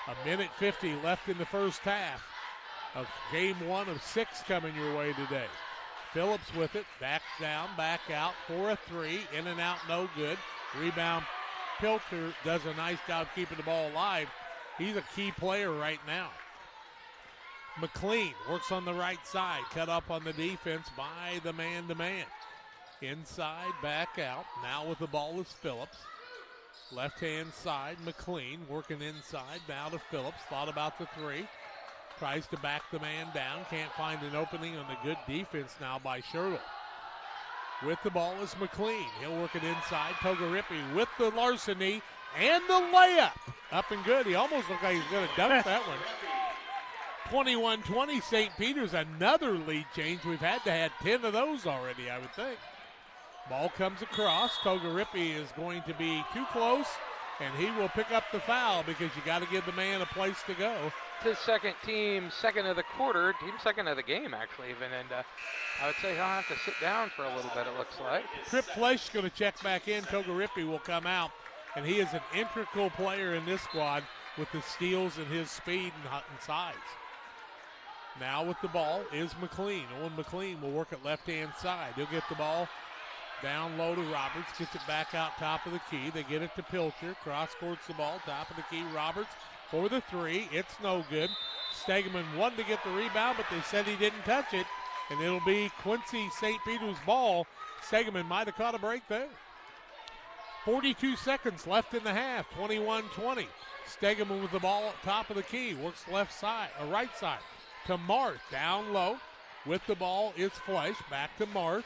S2: 1:50 left in the first half of game 1 of 6 coming your way today. Phillips with it, back down, back out for a 3. In and out, no good. Rebound, Pilcher does a nice job keeping the ball alive. He's a key player right now. McLean works on the right side, cut up on the defense by the man-to-man. Inside, back out. Now with the ball is Phillips. Left-hand side, McLean working inside. Now to Phillips. Thought about the 3. Tries to back the man down. Can't find an opening on the good defense now by Shertle. With the ball is McLean. He'll work it inside. Togarippi with the larceny and the layup. Up and good. He almost looked like he's going to dunk that one. 21-20, St. Peter's, another lead change. We've had to have 10 of those already, I would think. Ball comes across. Togarippi is going to be too close, and he will pick up the foul because you got to give the man a place to go.
S1: His second team, second of the quarter, team second of the game, actually, even. And I would say he'll have to sit down for a little bit, it looks like.
S2: Trip Fleisch is going to check back in. Togarippi will come out, and he is an integral player in this squad with the steals and his speed and size. Now with the ball is McLean. Owen McLean will work it left-hand side. He'll get the ball down low to Roberts, gets it back out top of the key. They get it to Pilcher. Cross-courts the ball, top of the key. Roberts for the 3. It's no good. Stegeman wanted to get the rebound, but they said he didn't touch it, and it'll be Quincy St. Peter's ball. Stegeman might have caught a break there. 42 seconds left in the half, 21-20. Stegeman with the ball at top of the key, works left side, or right side to Marth, down low. With the ball is Fleisch, back to Marth,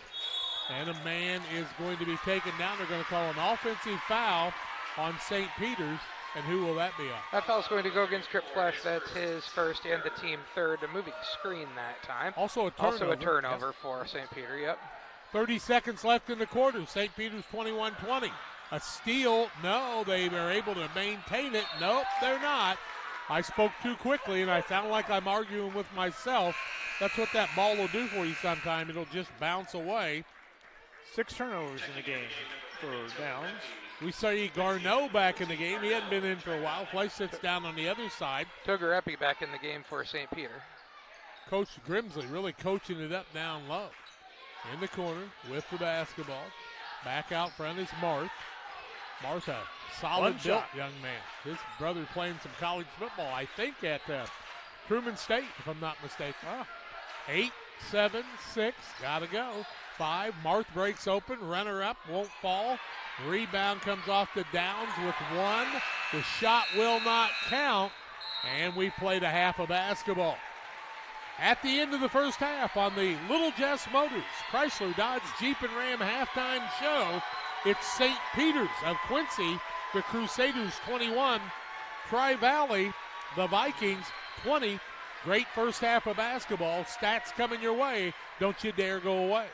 S2: and a man is going to be taken down. They're going to call an offensive foul on St. Peter's, and who will that be on?
S1: That foul's going to go against Trip Fleisch. That's his first and the team third. A moving screen that time.
S2: Also a turnover.
S1: Yep. For St. Peter, yep.
S2: 30 seconds left in the quarter. St. Peter's 21-20. A steal. No, they are able to maintain it. Nope, they're not. I spoke too quickly, and I sound like I'm arguing with myself. That's what that ball will do for you sometime. It'll just bounce away.
S6: 6 turnovers in the game for Downs.
S2: We see Garneau back in the game. He hadn't been in for a while. Fleisch sits down on the other side.
S1: Togarippi back in the game for St. Peter.
S2: Coach Grimsley really coaching it up down low. In the corner with the basketball. Back out front is Marth. Marth, a solid built young man. His brother playing some college football, I think, at Truman State, if I'm not mistaken. 8, 7, 6, gotta go. 5, Marth breaks open, runner up, won't fall. Rebound comes off the Downs with 1. The shot will not count, and we played a half of basketball. At the end of the first half on the Little Jess Motors Chrysler Dodge Jeep and Ram halftime show, it's St. Peter's of Quincy, the Crusaders 21, Tri-Valley, the Vikings 20. Great first half of basketball. Stats coming your way. Don't you dare go away.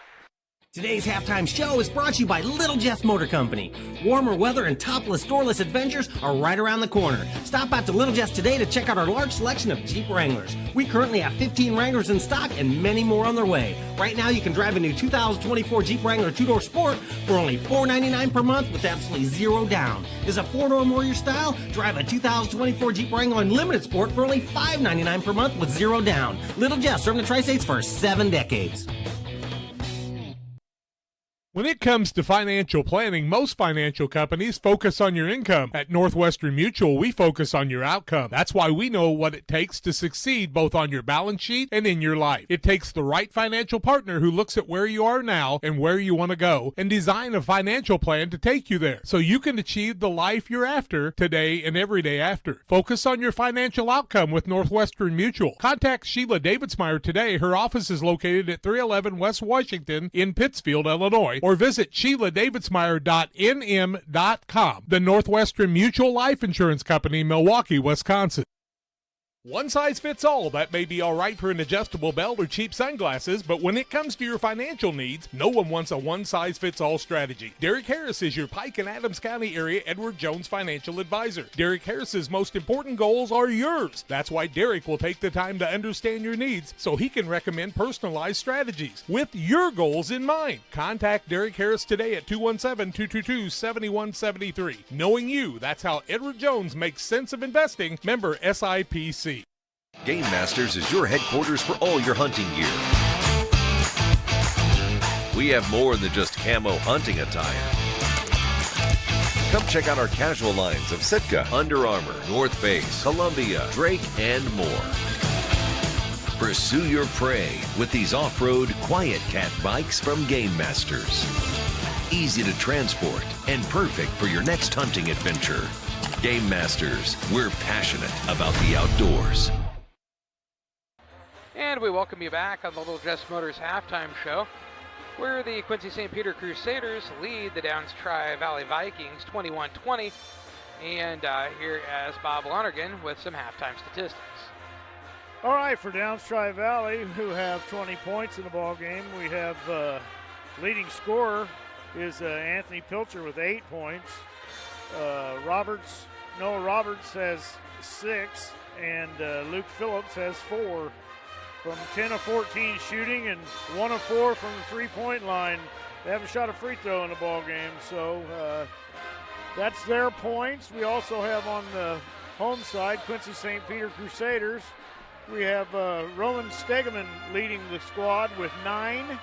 S4: Today's halftime show is brought to you by Little Jess Motor Company. Warmer weather and topless, doorless adventures are right around the corner. Stop out to Little Jess today to check out our large selection of Jeep Wranglers. We currently have 15 Wranglers in stock and many more on their way. Right now, you can drive a new 2024 Jeep Wrangler 2-door Sport for only $499 per month with absolutely zero down. Is a 4-door or more your style? Drive a 2024 Jeep Wrangler Unlimited Sport for only $599 per month with zero down. Little Jess, serving the Tri-States for 7 decades.
S2: When it comes to financial planning, most financial companies focus on your income. At Northwestern Mutual, we focus on your outcome. That's why we know what it takes to succeed both on your balance sheet and in your life. It takes the right financial partner who looks at where you are now and where you want to go and design a financial plan to take you there so you can achieve the life you're after today and every day after. Focus on your financial outcome with Northwestern Mutual. Contact Sheila Davidsmeyer today. Her office is located at 311 West Washington in Pittsfield, Illinois, or visit SheilaDavidsmeyer.nm.com. The Northwestern Mutual Life Insurance Company, Milwaukee, Wisconsin. One size fits all. That may be all right for an adjustable belt or cheap sunglasses, but when it comes to your financial needs, no one wants a one-size-fits-all strategy. Derek Harris is your Pike and Adams County area Edward Jones financial advisor. Derek Harris's most important goals are yours. That's why Derek will take the time to understand your needs so he can recommend personalized strategies with your goals in mind. Contact Derek Harris today at 217-222-7173. Knowing you, that's how Edward Jones makes sense of investing. Member SIPC.
S15: Game Masters is your headquarters for all your hunting gear. We have more than just camo hunting attire. Come check out our casual lines of Sitka, Under Armour, North Face, Columbia, Drake, and more. Pursue your prey with these off-road Quiet Cat bikes from Game Masters. Easy to transport and perfect for your next hunting adventure. Game Masters, we're passionate about the outdoors.
S1: And we welcome you back on the Little Jess Motors halftime show, where the Quincy St. Peter Crusaders lead the Downs Tri-Valley Vikings 21-20. And here is Bob Lonergan with some halftime statistics.
S6: All right, for Downs Tri-Valley, who have 20 points in the ball game, we have leading scorer is Anthony Pilcher with 8 points. Noah Roberts has 6, and Luke Phillips has 4. From 10 of 14 shooting and 1 of 4 from the three-point line. They haven't shot a free throw in the ball game, so that's their points. We also have on the home side Quincy St. Peter Crusaders. We have Roland Stegeman leading the squad with 9,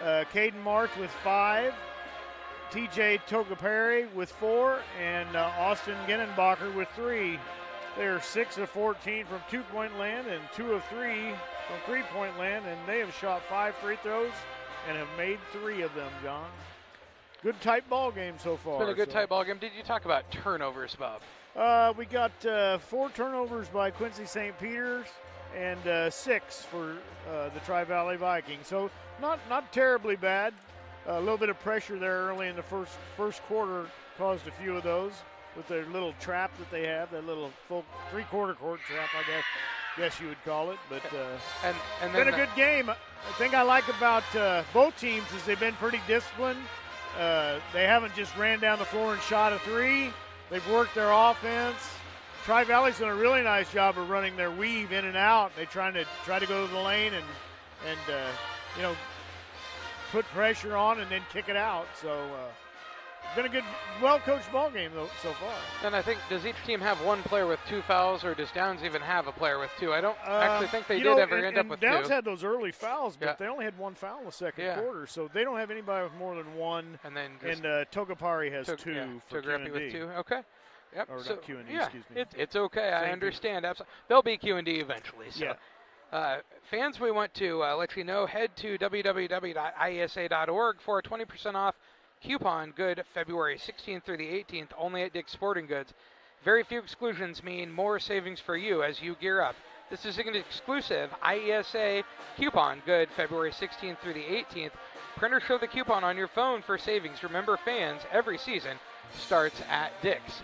S6: Caden Marth with 5, TJ Togaperi with 4, and Austin Genenbacher with 3. They are 6 of 14 from two-point land and 2 of 3 from three-point land, and they have shot 5 free throws and have made 3 of them, John. Good tight ball game so far.
S1: It's been a good tight ball game. Did you talk about turnovers, Bob?
S6: We got 4 turnovers by Quincy St. Peter's and 6 for the Tri-Valley Vikings. So not terribly bad. A little bit of pressure there early in the first quarter caused a few of those with their little trap that they have, that little full three-quarter court trap, I guess you would call it. But
S1: and
S6: been a good game. The thing I like about both teams is they've been pretty disciplined. They haven't just ran down the floor and shot a 3. They've worked their offense. Tri-Valley's done a really nice job of running their weave in and out. They're try to go to the lane and put pressure on and then kick it out. So it's been a good, well-coached ball game so far.
S1: And I think, does each team have one player with 2 fouls, or does Downs even have a player with 2? I don't actually think they did ever end up with 2.
S6: Downs had those early fouls, but they only had 1 foul in the second quarter, so they don't have anybody with more than 1. And then Togapari has 2 for
S1: Togapari with 2. Okay. Yep.
S6: Or not Q&D, excuse me.
S1: It's okay. I understand. They'll be Q&D eventually. So.
S6: Yeah.
S1: Fans, we want to let you know, head to www.iesa.org for a 20% off coupon good February 16th through the 18th, only at Dick's Sporting Goods. Very few exclusions mean more savings for you as you gear up. This is an exclusive IESA coupon good February 16th through the 18th. Print or show the coupon on your phone for savings. Remember, fans, every season starts at Dick's.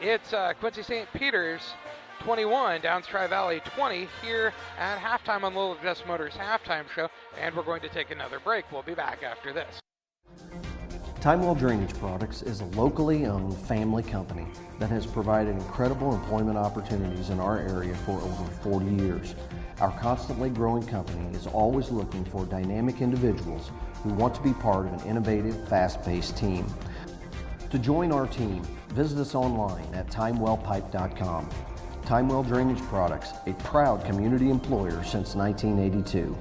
S1: It's Quincy St. Peter's 21, Downs Tri-Valley 20 here at halftime on Little Jess Motors halftime show, and we're going to take another break. We'll be back after this.
S7: Timewell Drainage Products is a locally owned family company that has provided incredible employment opportunities in our area for over 40 years. Our constantly growing company is always looking for dynamic individuals who want to be part of an innovative, fast-paced team. To join our team, visit us online at timewellpipe.com. Timewell Drainage Products, a proud community employer since 1982.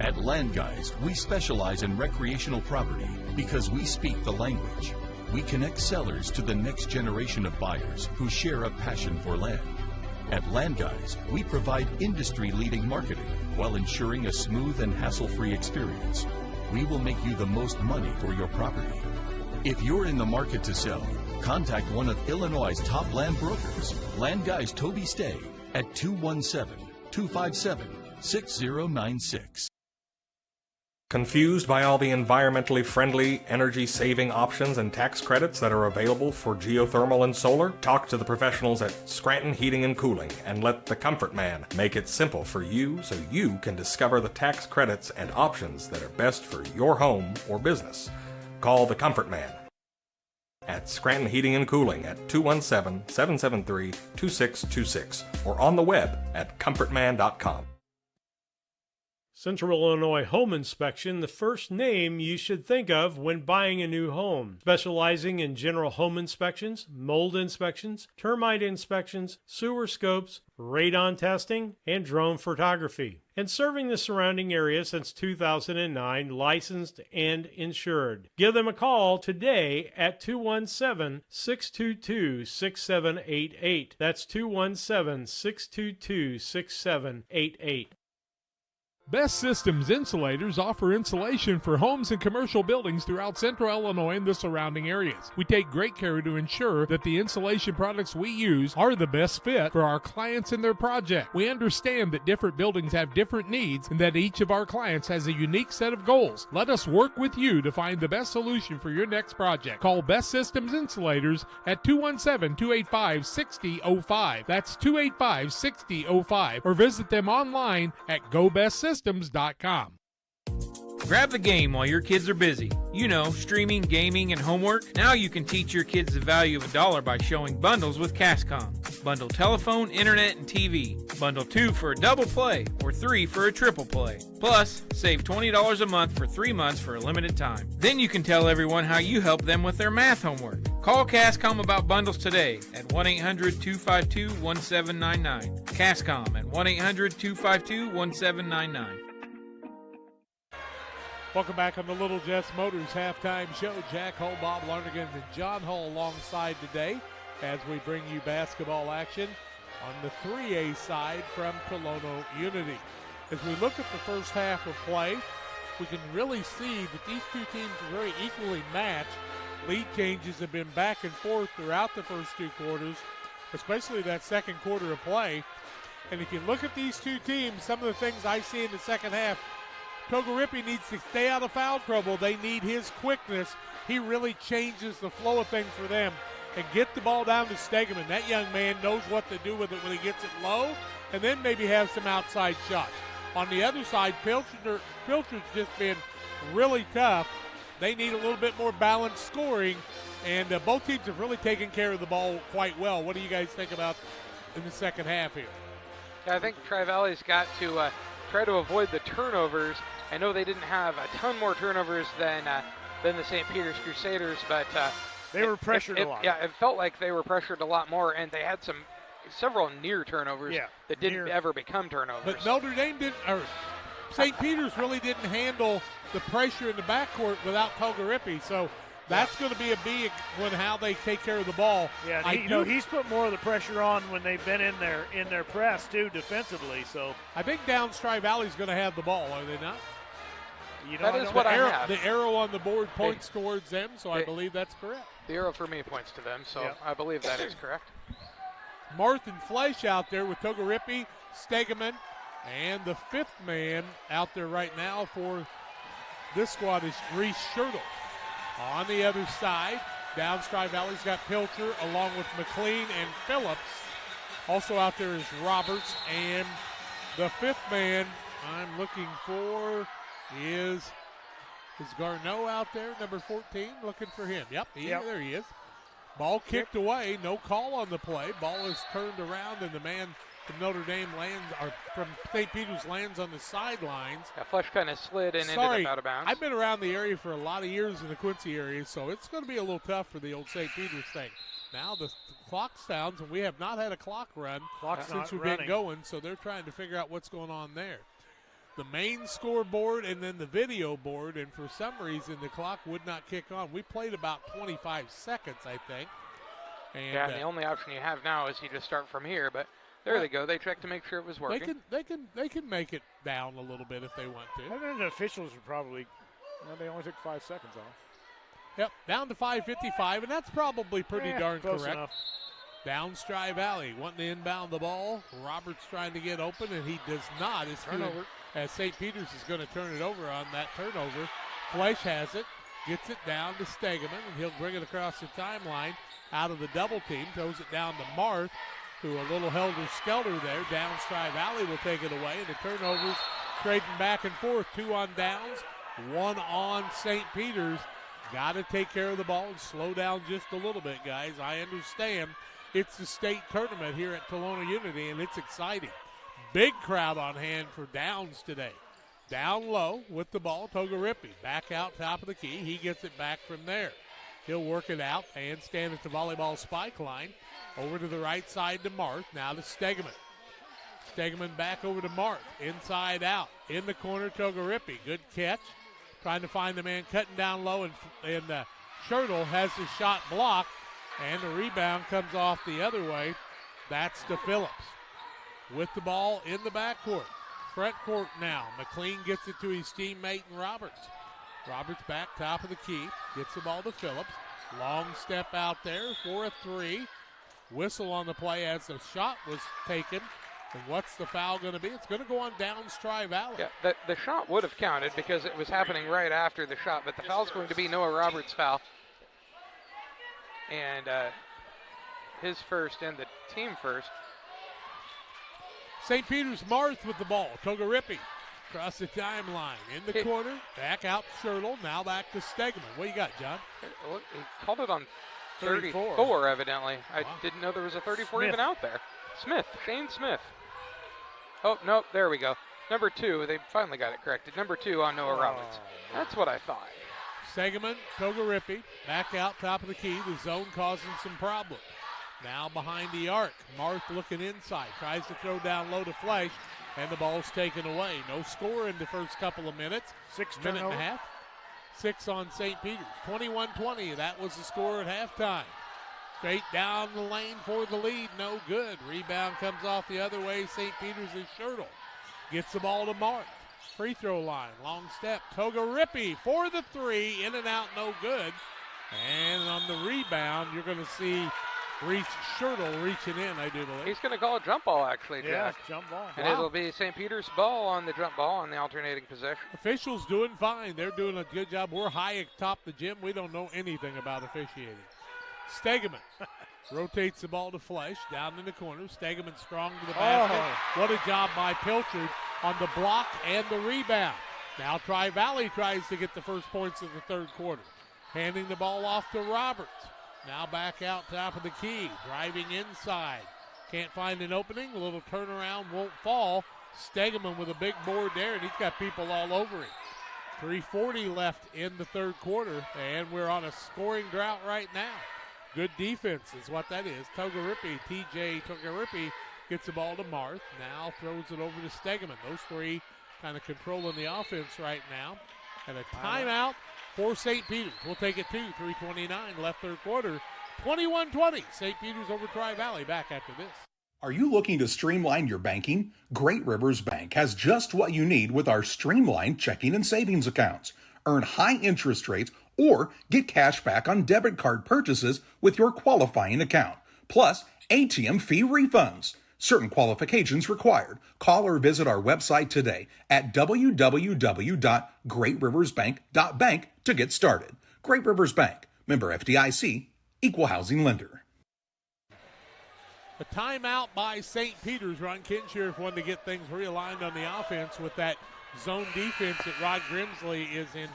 S8: At Land Guys, we specialize in recreational property because we speak the language. We connect sellers to the next generation of buyers who share a passion for land. At Land Guys, we provide industry-leading marketing while ensuring a smooth and hassle-free experience. We will make you the most money for your property. If you're in the market to sell, contact one of Illinois' top land brokers, Land Guys Toby Stay, at 217-257-6096.
S9: Confused by all the environmentally friendly, energy-saving options and tax credits that are available for geothermal and solar? Talk to the professionals at Scranton Heating and Cooling and let the Comfort Man make it simple for you so you can discover the tax credits and options that are best for your home or business. Call the Comfort Man at Scranton Heating and Cooling at 217-773-2626 or on the web at comfortman.com.
S10: Central Illinois Home Inspection, the first name you should think of when buying a new home. Specializing in general home inspections, mold inspections, termite inspections, sewer scopes, radon testing, and drone photography. And serving the surrounding area since 2009, licensed and insured. Give them a call today at 217-622-6788. That's 217-622-6788.
S2: Best Systems Insulators offer insulation for homes and commercial buildings throughout central Illinois and the surrounding areas. We take great care to ensure that the insulation products we use are the best fit for our clients and their project. We understand that different buildings have different needs and that each of our clients has a unique set of goals. Let us work with you to find the best solution for your next project. Call Best Systems Insulators at 217-285-6005. That's 285-6005. Or visit them online at GoBestSystems.com.
S5: Grab the game while your kids are busy. You know, streaming, gaming, and homework. Now you can teach your kids the value of $1 by showing bundles with Cascom. Bundle telephone, internet, and TV. Bundle 2 for a double play or 3 for a triple play. Plus, save $20 a month for 3 months for a limited time. Then you can tell everyone how you help them with their math homework. Call Cascom about bundles today at 1-800-252-1799. Cascom at 1-800-252-1799.
S2: Welcome back on the Little Jess Motors halftime show. Jack Hull, Bob Larnigan, and John Hull alongside today as we bring you basketball action on the 3A side from Tolono Unity. As we look at the first half of play, we can really see that these two teams are very equally matched. Lead changes have been back and forth throughout the first two quarters, especially that second quarter of play. And if you look at these two teams, some of the things I see in the second half, Togaripi needs to stay out of foul trouble. They need his quickness. He really changes the flow of things for them. And get the ball down to Stegeman. That young man knows what to do with it when he gets it low, and then maybe have some outside shots. On the other side, Pilcher's just been really tough. They need a little bit more balanced scoring, and both teams have really taken care of the ball quite well. What do you guys think about in the second half here?
S1: Yeah, I think Tri-Valley's got to try to avoid the turnovers. I know they didn't have a ton more turnovers than the St. Peter's Crusaders, but
S6: they were pressured a lot.
S1: Yeah, it felt like they were pressured a lot more, and they had several near turnovers that didn't ever become turnovers.
S2: But Notre Dame didn't, or St. Peter's really didn't handle the pressure in the backcourt without Togaripi, so that's going to be a big one, how they take care of the ball.
S6: Yeah, he's put more of the pressure on when they've been in their press too defensively. So
S2: I think Downs Tri-Valley's going to have the ball, are they not?
S1: That is what I have.
S2: The arrow on the board points towards them, so I believe that's correct.
S1: The arrow for me points to them, so I believe that is correct.
S2: Marthin Flesch out there with Togaripi, Stegeman, and the fifth man out there right now for this squad is Reese Schertle. On the other side, Downs Tri-Valley's got Pilcher along with McLean and Phillips. Also out there is Roberts, and the fifth man I'm looking for is Garneau out there, number 14, looking for him. Yep, there he is. Ball kicked away, no call on the play. Ball is turned around, and the man from Notre Dame from St. Peter's lands on the sidelines.
S1: Yeah, Flesch kind of slid and ended up out of bounds.
S2: I've been around the area for a lot of years in the Quincy area, so it's going to be a little tough for the old St. Peter's thing. Now the clock sounds, and we have not had a clock run since we've been going, so they're trying to figure out what's going on there. The main scoreboard and then the video board, and for some reason the clock would not kick on. We played about 25 seconds, I think.
S1: And the only option you have now is you just start from here, but there they go. They checked to make sure it was working.
S2: They can make it down a little bit if they want to.
S6: I think the officials are probably, they only took 5 seconds off.
S2: Yep, down to 5:55, and that's probably pretty darn
S6: close
S2: correct.
S6: Enough.
S2: Downs Tri-Valley wanting to inbound the ball. Roberts trying to get open, and he does not. It's turnover. As St. Peter's is going to turn it over on that turnover. Fleisch has it, gets it down to Stegeman, and he'll bring it across the timeline out of the double team, throws it down to Marth, who a little helter-skelter there. Downs Tri-Valley will take it away, and the turnovers trading back and forth. 2 on Downs, 1 on St. Peter's. Got to take care of the ball and slow down just a little bit, guys. I understand it's the state tournament here at Tolona Unity, and it's exciting. Big crowd on hand for Downs today. Down low with the ball, Togarippi. Back out top of the key. He gets it back from there. He'll work it out and stand at the volleyball spike line. Over to the right side to Marth. Now to Stegeman. Stegeman back over to Marth. Inside out. In the corner, Togarippi. Good catch. Trying to find the man cutting down low, and Schertl has the shot blocked, and the rebound comes off the other way. That's to Phillips. With the ball in the backcourt. Front court now. McLean gets it to his teammate and Roberts. Roberts back top of the key. Gets the ball to Phillips. Long step out there for a 3. Whistle on the play as the shot was taken. And what's the foul going to be? It's going to go on Downs Tri-Valley.
S1: Yeah, the shot would have counted because it was happening right after the shot, but the foul's going to be Noah Roberts' foul. And his first and the team first.
S2: St. Peter's Marth with the ball. Togarippi across the timeline. In the corner. Back out Schertl. Now back to Stegeman. What you got, John?
S1: He called it on 34 evidently. Wow. I didn't know there was a 34 even out there. Shane Smith. Oh, no, there we go. Number 2, they finally got it corrected. Number 2 on Noah Roberts. That's what I thought.
S2: Stegeman, Togarippi, back out top of the key. The zone causing some problems. Now behind the arc. Marth looking inside. Tries to throw down low to Fleisch, and the ball's taken away. No score in the first couple of minutes.
S6: 6
S2: minute and a half. 6 on St. Peter's. 21-20. That was the score at halftime. Straight down the lane for the lead. No good. Rebound comes off the other way. St. Peter's is Schertl. Gets the ball to Marth. Free throw line. Long step. Togarippi for the 3. In and out. No good. And on the rebound, you're going to see Schertl reaching in, I do believe.
S1: He's going to call a jump ball, actually, Jack.
S6: Yeah, jump ball.
S1: And it'll be St. Peter's ball on the jump ball on the alternating possession.
S2: Officials doing fine. They're doing a good job. We're high atop the gym. We don't know anything about officiating. Stegeman rotates the ball to Fleisch, down in the corner. Stegeman strong to the basket. What a job by Pilchard on the block and the rebound. Now Tri-Valley tries to get the first points of the third quarter. Handing the ball off to Roberts. Now back out top of the key, driving inside. Can't find an opening. A little turnaround, won't fall. Stegeman with a big board there, and he's got people all over him. 3:40 left in the third quarter, and we're on a scoring drought right now. Good defense is what that is. TJ Togarippi gets the ball to Marth. Now throws it over to Stegeman. Those 3 kind of controlling the offense right now. And a timeout for St. Peter's. We'll take it to 3:29 left third quarter. 21-20. St. Peter's over Tri-Valley. Back after this.
S3: Are you looking to streamline your banking? Great Rivers Bank has just what you need with our streamlined checking and savings accounts. Earn high interest rates or get cash back on debit card purchases with your qualifying account. Plus, ATM fee refunds. Certain qualifications required. Call or visit our website today at www.greatriversbank.bank to get started. Great Rivers Bank, member FDIC, equal housing lender.
S2: A timeout by St. Peter's. Ron Kinsheriff wanted to get things realigned on the offense with that zone defense that Rod Grimsley is in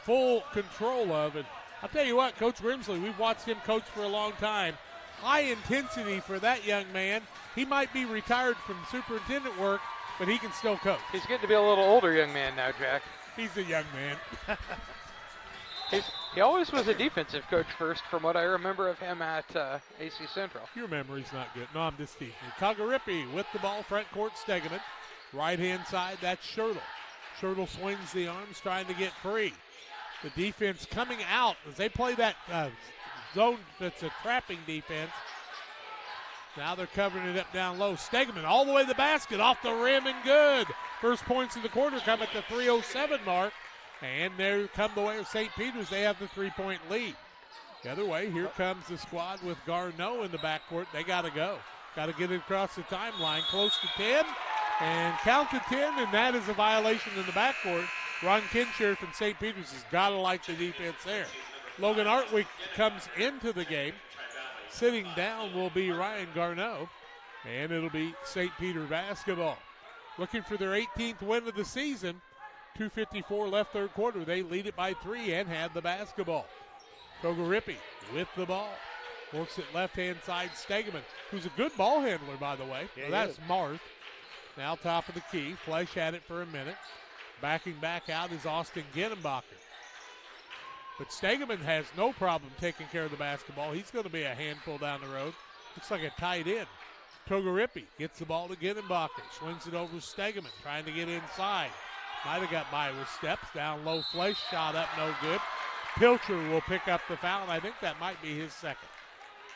S2: full control of. And I'll tell you what, Coach Grimsley, we've watched him coach for a long time. High intensity for that young man. He might be retired from superintendent work, but he can still coach.
S1: He's getting to be a little older young man now, Jack.
S2: He's a young man.
S1: He always was a defensive coach first, from what I remember of him at AC Central.
S2: Your memory's not good. No, I'm just teasing you. Togarippi with the ball, front court, Stegeman. Right-hand side, that's Schertl. Schertl swings the arms, trying to get free. The defense coming out as they play that zone that's a trapping defense. Now they're covering it up down low. Stegeman all the way to the basket, off the rim and good. First points of the quarter come at the 3:07 mark. And there come the way of St. Peter's. They have the 3-point lead. The other way, here comes the squad with Garneau in the backcourt. They got to go. Got to get it across the timeline, close to 10, and count to 10, and that is a violation in the backcourt. Ron Kinshirf and St. Peter's has got to like the defense there. Logan Artwick comes into the game. Sitting down will be Ryan Garneau, and it'll be St. Peter basketball. Looking for their 18th win of the season. 2:54 left third quarter. They lead it by 3 and have the basketball. Togarippi with the ball. Works it left-hand side, Stegeman, who's a good ball handler, by the way.
S6: Yeah,
S2: well, that's Marth. Now top of the key. Flesh had it for a minute. Backing back out is Austin Ginenbacher. But Stegeman has no problem taking care of the basketball. He's going to be a handful down the road. Looks like a tight end. Togarippi gets the ball to Ginenbacher. Swings it over to Stegeman, trying to get inside. Might have got by with steps. Down low, Flesh, shot up, no good. Pilcher will pick up the foul, and I think that might be his second.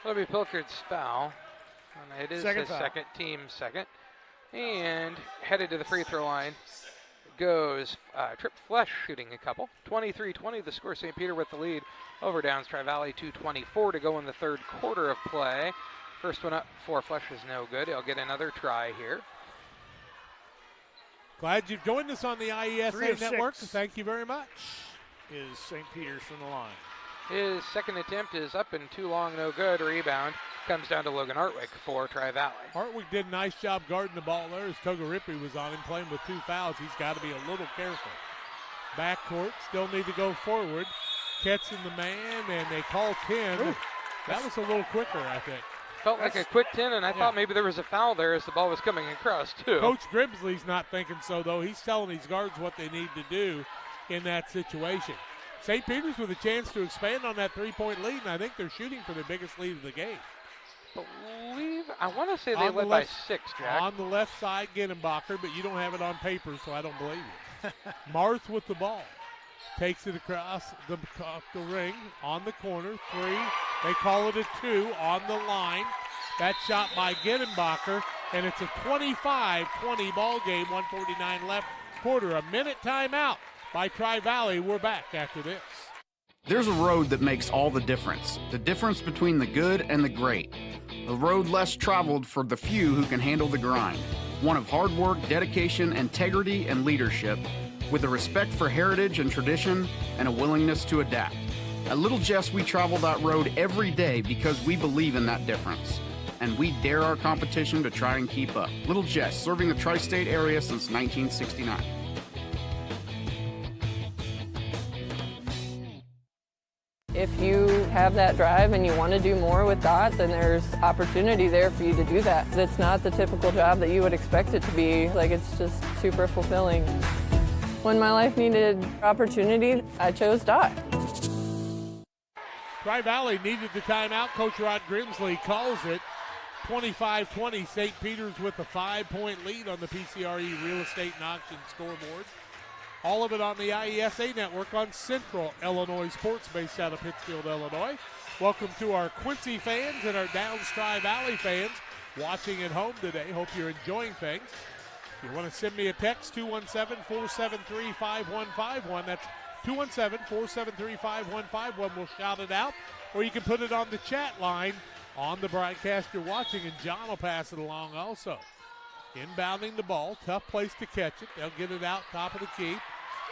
S1: That'll be Pilchard's foul. And it is his second, team second. And headed to the free throw line goes Trip Flesh, shooting a couple. 23-20 the score. St. Peter with the lead over Downs Tri-Valley. 2:24 to go in the third quarter of play. First one up for Flesh is no good. He'll get another try here.
S2: Glad you've joined us on the IESA Network. Thank you very much.
S6: Is St. Peter's from the line.
S1: His second attempt is up and too long, no good. Rebound comes down to Logan Artwick for Tri-Valley.
S2: Artwick did a nice job guarding the ball there as Togarippi was on him, playing with 2 fouls. He's got to be a little careful. Backcourt, still need to go forward. Catching the man, and they call 10. Ooh, that was a little quicker, I think.
S1: Felt like a quick 10, and I thought maybe there was a foul there as the ball was coming across, too.
S2: Coach Grimsley's not thinking so, though. He's telling his guards what they need to do in that situation. St. Peter's with a chance to expand on that 3-point lead, and I think they're shooting for the biggest lead of the game.
S1: I want to say they led by 6, Jack.
S2: On the left side, Ginenbacher, but you don't have it on paper, so I don't believe you. Marth with the ball. Takes it across the ring, on the corner, 3. They call it a 2 on the line. That shot by Ginenbacher, and it's a 25-20 ball game, 1:49 left quarter. A minute timeout by Tri-Valley. We're back after this.
S11: There's a road that makes all the difference between the good and the great. A road less traveled for the few who can handle the grind. One of hard work, dedication, integrity, and leadership, with a respect for heritage and tradition and a willingness to adapt. At Little Jess, we travel that road every day because we believe in that difference. And we dare our competition to try and keep up. Little Jess, serving the tri-state area since 1969.
S22: If you have that drive and you want to do more with DOT, then there's opportunity there for you to do that. It's not the typical job that you would expect it to be. Like, it's just super fulfilling. When my life needed opportunity, I chose DOT.
S2: Tri-Valley needed the timeout. Coach Rod Grimsley calls it. 25-20, St. Peter's with a 5-point lead on the PCRE Real Estate and Auction scoreboard. All of it on the IESA Network on Central Illinois Sports, based out of Pittsfield, Illinois. Welcome to our Quincy fans and our Downs Tri-Valley fans watching at home today. Hope you're enjoying things. If you want to send me a text, 217-473-5151. That's 217-473-5151. We'll shout it out. Or you can put it on the chat line on the broadcast you're watching, and John will pass it along also. Inbounding the ball, tough place to catch it. They'll get it out top of the key.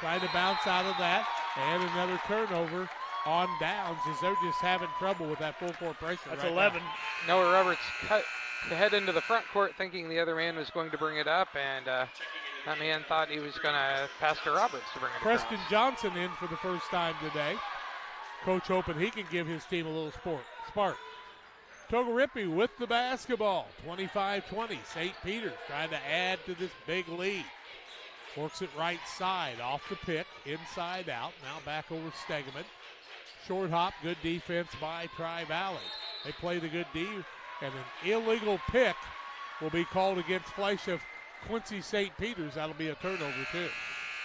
S2: Trying to bounce out of that. And another turnover on Downs as they're just having trouble with that full court pressure.
S6: That's
S2: right
S6: 11.
S2: now.
S1: Noah Roberts cut to head into the front court thinking the other man was going to bring it up, and that man thought he was going to pass to Roberts to bring it
S2: Preston
S1: across.
S2: Johnson in for the first time today. Coach hoping he can give his team a little spark. Togarippi with the basketball, 25-20. St. Peter's trying to add to this big lead. Works it right side, off the pick, inside out. Now back over Stegeman. Short hop, good defense by Tri-Valley. They played a good D, and an illegal pick will be called against Flesh of Quincy St. Peter's. That'll be a turnover too.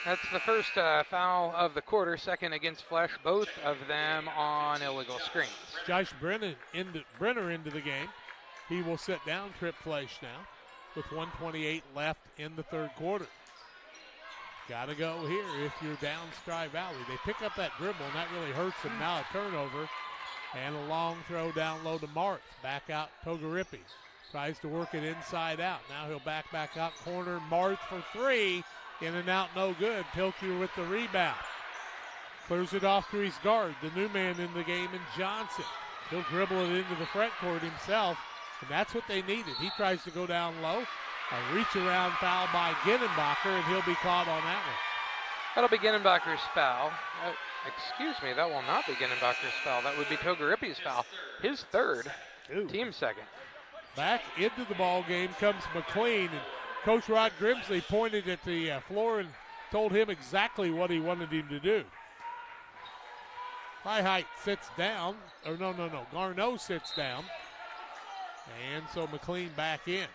S1: That's the first foul of the quarter, second against Flesh, both of them on illegal screens.
S2: Josh Brenner into the game. He will sit down, Trip Flesh now, with 1:28 left in the third quarter. Got to go here if you're down Tri-Valley. They pick up that dribble, and that really hurts them. Now a turnover And a long throw down low to Marth. Back out Togarippi. Tries to work it inside out. Now he'll back out corner. Marth for three. In and out, no good. Pilcher with the rebound. Clears it off to his guard. The new man in the game, and Johnson. He'll dribble it into the front court himself, and that's what they needed. He tries to go down low. A reach around foul by Ginnenbacher, and he'll be caught on that one.
S1: That'll be Ginnenbacher's foul. Excuse me, that will not be Ginnenbacher's foul. That would be Togarippi's foul. His third, team second.
S2: Back into the ball game comes McLean, and Coach Rod Grimsley pointed at the floor and told him exactly what he wanted him to do. High Height sits down, or no, Garneau sits down, and so McLean back in.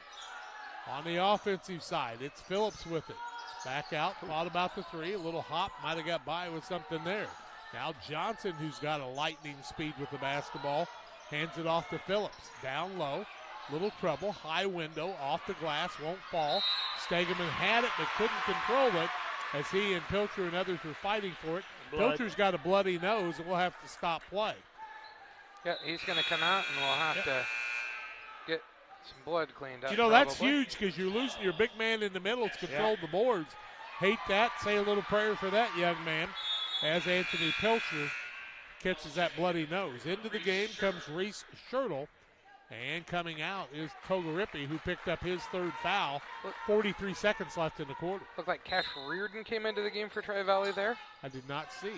S2: On the offensive side, it's Phillips with it. Back out, thought about the three, a little hop, might have got by with something there. Now Johnson, who's got a lightning speed with the basketball, hands it off to Phillips. Down low, little trouble, high window, off the glass, won't fall. Stegeman had it but couldn't control it as he and Pilcher and others were fighting for it. Pilcher's got a bloody nose and we'll have to stop play.
S1: Yeah, he's going to come out and we'll have to get some blood cleaned up.
S2: You know, that's huge because you're losing your big man in the middle to control the boards. Hate that. Say a little prayer for that young man as Anthony Pilcher catches that bloody nose. Into the game comes Reese Schertle, and coming out is Togarippi, who picked up his third foul. 43 seconds left in the quarter.
S1: Looked like Cash Reardon came into the game for Tri-Valley there.
S2: I did not see.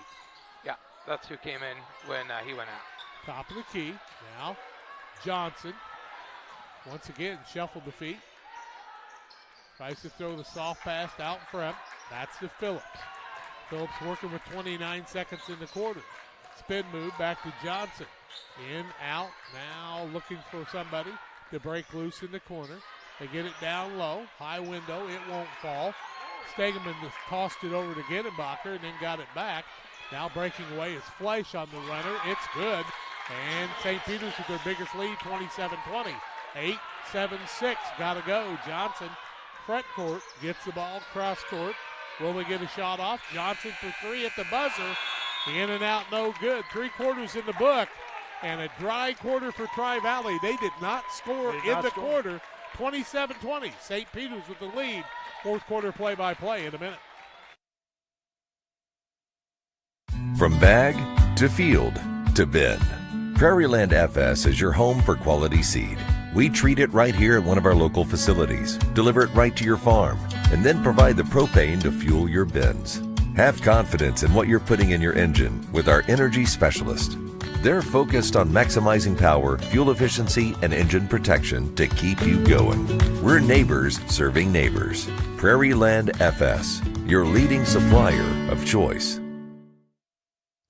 S1: Yeah, that's who came in when he went out.
S2: Top of the key. Now Johnson once again shuffled the feet. Tries to throw the soft pass out front. That's to Phillips. Phillips working with 29 seconds in the quarter. Spin move back to Johnson. In, out, now looking for somebody to break loose in the corner. They get it down low. High window, it won't fall. Stegeman tossed it over to Ginnenbacher and then got it back. Now breaking away is Fleisch on the runner. It's good. And St. Peter's with their biggest lead, 27-20. 8-7-6, gotta go. Johnson, front court, gets the ball, cross court. Will they get a shot off? Johnson for three at the buzzer. In and out, no good. 3 quarters in the book. And a dry quarter for Tri-Valley. They did not score in the quarter. 27-20. St. Peter's with the lead. Fourth quarter play-by-play in a minute.
S15: From bag to field to bin, Prairieland FS is your home for quality seed. We treat it right here at one of our local facilities, deliver it right to your farm, and then provide the propane to fuel your bins. Have confidence in what you're putting in your engine with our energy specialist. They're focused on maximizing power, fuel efficiency, and engine protection to keep you going. We're neighbors serving neighbors. Prairieland FS, your leading supplier of choice.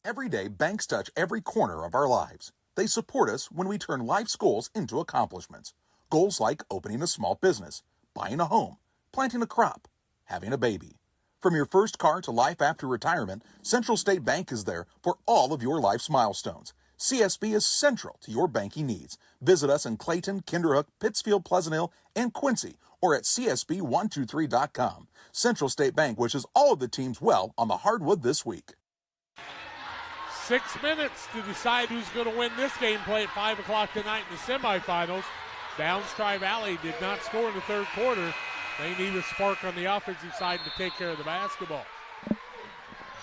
S3: Every day, banks touch every corner of our lives. They support us when we turn life's goals into accomplishments. Goals like opening a small business, buying a home, planting a crop, having a baby. From your first car to life after retirement, Central State Bank is there for all of your life's milestones. CSB is central to your banking needs. Visit us in Clayton, Kinderhook, Pittsfield, Pleasant Hill, and Quincy, or at csb123.com. Central State Bank wishes all of the teams well on the hardwood this week.
S2: 6 minutes to decide who's going to win this game. Play at 5 o'clock tonight in the semifinals. Downs Tri-Valley did not score in the third quarter. They need a spark on the offensive side to take care of the basketball.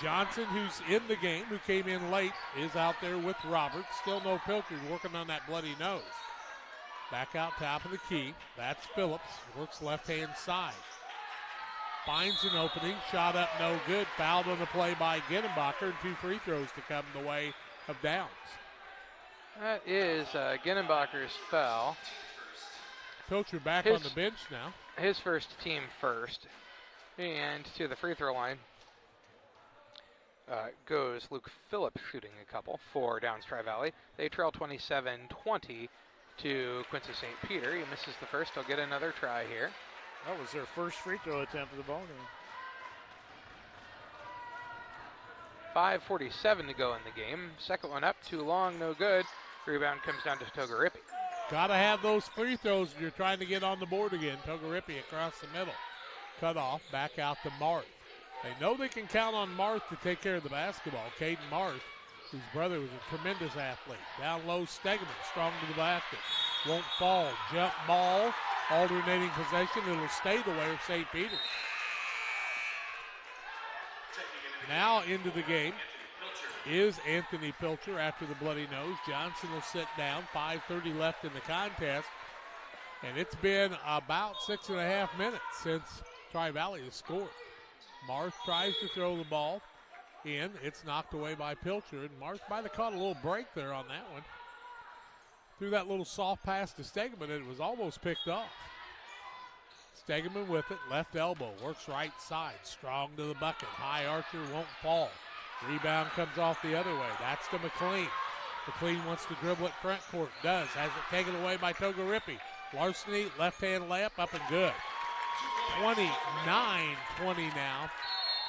S2: Johnson, who's in the game, who came in late, is out there with Roberts. Still no Pilcher, working on that bloody nose. Back out top of the key. That's Phillips. Works left-hand side. Finds an opening. Shot up, no good. Fouled on the play by Ginnenbacher, and 2 free throws to come the way of Downs.
S1: That is Ginnenbacher's foul.
S2: Pilcher back on the bench now.
S1: His first team first. And to the free throw line goes Luke Phillips, shooting a couple for Downs Tri-Valley. They trail 27-20 to Quincy St. Peter. He misses the first. He'll get another try here.
S6: That was their first free throw attempt of the ball game.
S1: 5:47 to go in the game. Second one up, too long, no good. Rebound comes down to Togarippi.
S2: Got to have those free throws if you're trying to get on the board again. Togarippi across the middle. Cut off, back out to Marth. They know they can count on Marth to take care of the basketball. Caden Marth whose brother was a tremendous athlete. Down low, Stegeman, strong to the basket. Won't fall. Jump ball, alternating possession. It'll stay the way of St. Peter's. Now into the game is Anthony Pilcher after the bloody nose. Johnson will sit down. 5:30 left in the contest. And it's been about 6.5 minutes since Tri-Valley has scored. Marth tries to throw the ball in. It's knocked away by Pilcher. And Marth might have caught a little break there on that one. Threw that little soft pass to Stegeman, and it was almost picked off. Stegeman with it, left elbow, works right side, strong to the bucket. High archer, won't fall. Rebound comes off the other way. That's to McLean. McLean wants to dribble at front court, does. Has it taken away by Togarippi. Larceny, left-hand layup, up and good. 29-20 now.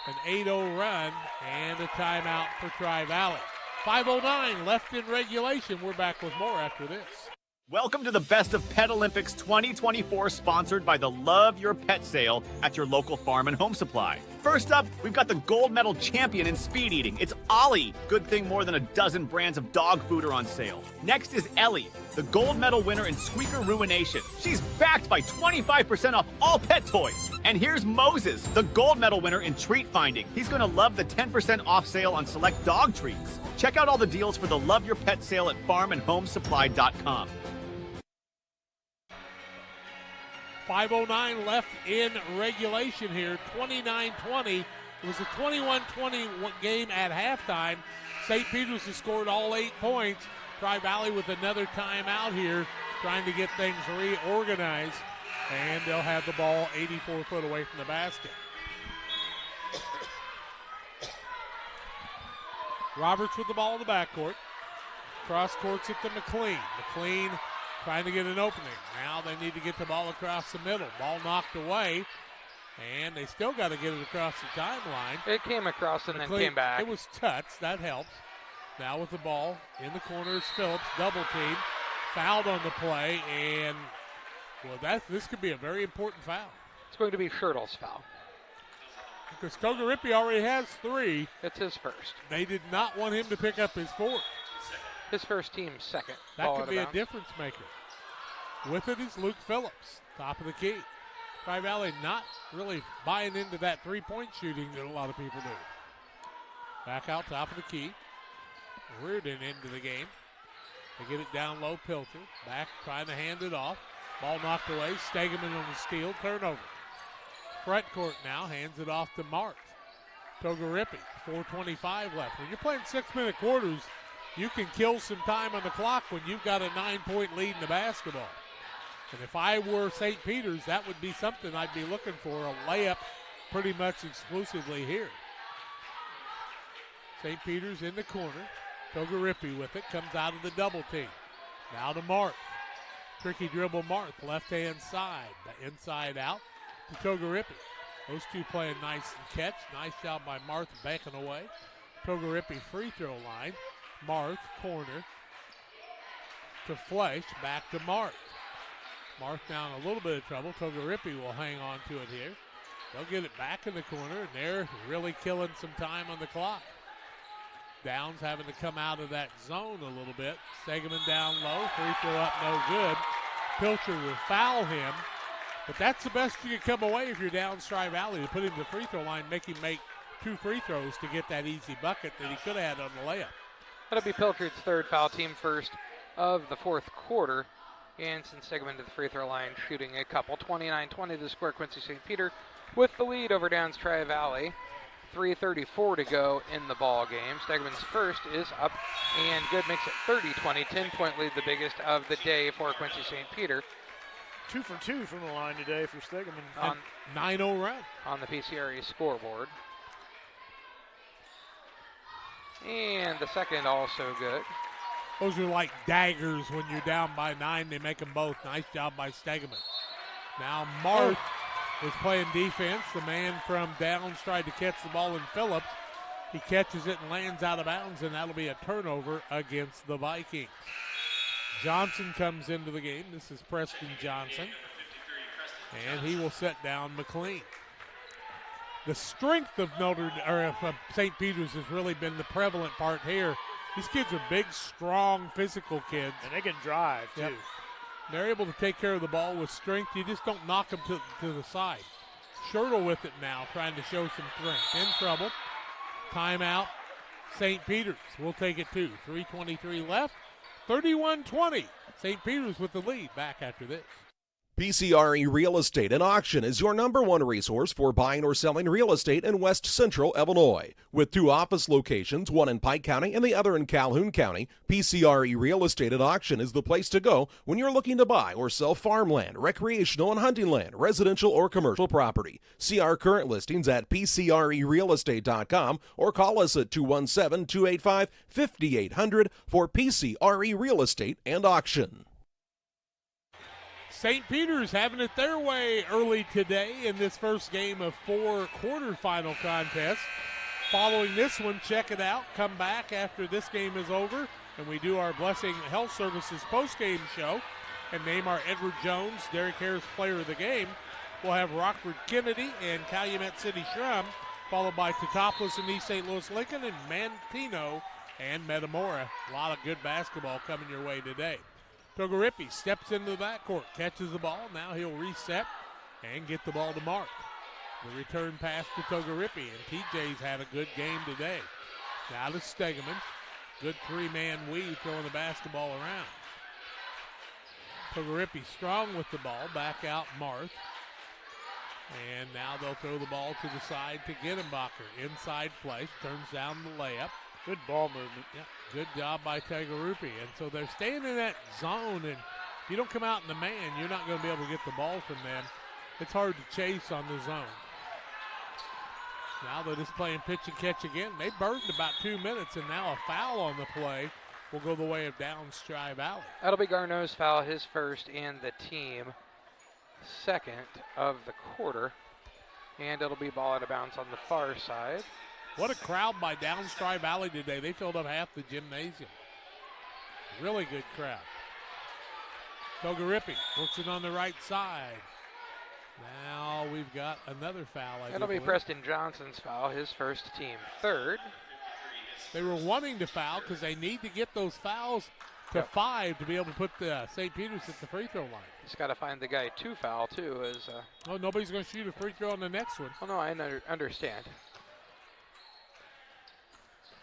S2: An 8-0 run and a timeout for Tri-Valley. 5:09 left in regulation. We're back with more after this.
S21: Welcome to the Best of Pet Olympics 2024, sponsored by the Love Your Pet sale at your local farm and home supply. First up, we've got the gold medal champion in speed eating. It's Ollie. Good thing more than a dozen brands of dog food are on sale. Next is Ellie, the gold medal winner in squeaker ruination. She's backed by 25% off all pet toys. And here's Moses, the gold medal winner in treat finding. He's going to love the 10% off sale on select dog treats. Check out all the deals for the Love Your Pet sale at farmandhomesupply.com.
S2: 5:09 left in regulation here. 29-20. It was a 21-20 game at halftime. St. Peter's has scored all 8 points. Tri-Valley with another timeout here, trying to get things reorganized. And they'll have the ball 84 foot away from the basket. Roberts with the ball in the backcourt. Cross courts it to McLean. McLean trying to get an opening. Now they need to get the ball across the middle. Ball knocked away, and they still got to get it across the timeline.
S1: It came across and then came back.
S2: It was touched. That helps. Now with the ball in the corner is Phillips. Double team. Fouled on the play, and well, this could be a very important foul.
S1: It's going to be Shirtle's foul.
S2: Because Togarippi already has 3.
S1: It's his first.
S2: They did not want him to pick up his 4th.
S1: His first team's second.
S2: That could be a difference maker. With it is Luke Phillips, top of the key. Tri-Valley not really buying into that three-point shooting that a lot of people do. Back out top of the key. Reardon into the game. They get it down low, Pilcher. Back trying to hand it off. Ball knocked away. Stegeman on the steal. Turnover. Front court now hands it off to Marth. Togarippi. 4:25 left. When you're playing 6-minute quarters, you can kill some time on the clock when you've got a 9-point lead in the basketball. And if I were St. Peter's, that would be something I'd be looking for, a layup pretty much exclusively here. St. Peter's in the corner. Togarippi with it, comes out of the double team. Now to Marth. Tricky dribble Marth, left-hand side, inside out to Togarippi. Those two playing nice and catch. Nice job by Marth backing away. Togarippi free throw line. Marth, corner to Flesh, back to Marth. Marth now in a little bit of trouble. Togarippi will hang on to it here. They'll get it back in the corner, and they're really killing some time on the clock. Downs having to come out of that zone a little bit. Stegeman down low, free throw up, no good. Pilcher will foul him, but that's the best you can come away if you're down Tri-Valley, to put him to the free throw line, make him make 2 free throws to get that easy bucket that he could have had on the layup.
S1: That'll be Pilcher's third foul, team first of the fourth quarter. And since Stegeman to the free throw line, shooting a couple. 29-20 to score Quincy St. Peter with the lead over Downs Tri-Valley. 3:34 to go in the ball game. Stegeman's first is up and good, makes it 30-20. 10-point lead, the biggest of the day for Quincy St. Peter.
S6: 2 for 2 from the line today for Stegeman.
S2: On 9-0 run
S1: on the PCRE scoreboard. And the second also good.
S2: Those are like daggers when you're down by 9. They make them both. Nice job by Stegeman. Now Marth is playing defense. The man from Downs tried to catch the ball in Phillips. He catches it and lands out of bounds, and that'll be a turnover against the Vikings. Johnson comes into the game. This is Preston Johnson. And he will set down McLean. The strength of St. Peter's has really been the prevalent part here. These kids are big, strong, physical kids.
S6: And they can drive, too.
S2: Yep. They're able to take care of the ball with strength. You just don't knock them to the side. Schertle with it now, trying to show some strength. In trouble. Timeout. St. Peter's will take it too. 3:23 left. 31-20. St. Peter's with the lead. Back after this.
S12: PCRE Real Estate and Auction is your #1 resource for buying or selling real estate in West Central Illinois. With 2 office locations, one in Pike County and the other in Calhoun County, PCRE Real Estate and Auction is the place to go when you're looking to buy or sell farmland, recreational and hunting land, residential or commercial property. See our current listings at PCRERealestate.com or call us at 217-285-5800 for PCRE Real Estate and Auction.
S2: St. Peter's having it their way early today in this first game of 4 quarterfinal contests. Following this one, check it out. Come back after this game is over, and we do our Blessing Health Services postgame show and name our Edward Jones, Derek Harris Player of the Game. We'll have Rockford Kennedy and Calumet City Shrum, followed by Teutopolis and East St. Louis Lincoln and Mantino and Metamora. A lot of good basketball coming your way today. Togarippi steps into the backcourt, catches the ball. Now he'll reset and get the ball to Mark. The return pass to Togarippi, and TJ's had a good game today. Now to Stegeman. Good 3-man weave throwing the basketball around. Togarippi strong with the ball. Back out Marth. And now they'll throw the ball to the side to Gittenbacher. Inside flush, turns down the layup.
S6: Good ball movement.
S2: Yeah, good job by Togarippi. And so they're staying in that zone, and if you don't come out in the man, you're not going to be able to get the ball from them. It's hard to chase on the zone. Now they're just playing pitch and catch again. They burned about 2 minutes, and now a foul on the play will go the way of Downs Tri-Valley.
S1: That'll be Garneau's foul, his first and the team second of the quarter. And it'll be ball out of bounds on the far side.
S2: What a crowd by Downs Tri-Valley today. They filled up half the gymnasium. Really good crowd. Togarippi works it on the right side. Now we've got another foul.
S1: That'll be Preston Johnson's foul, his first team third.
S2: They were wanting to foul because they need to get those fouls to 5 to be able to put the St. Peter's at the free throw line.
S1: He's got to find the guy to foul, too.
S2: Oh, nobody's going to shoot a free throw on the next one.
S1: Oh, no, I understand.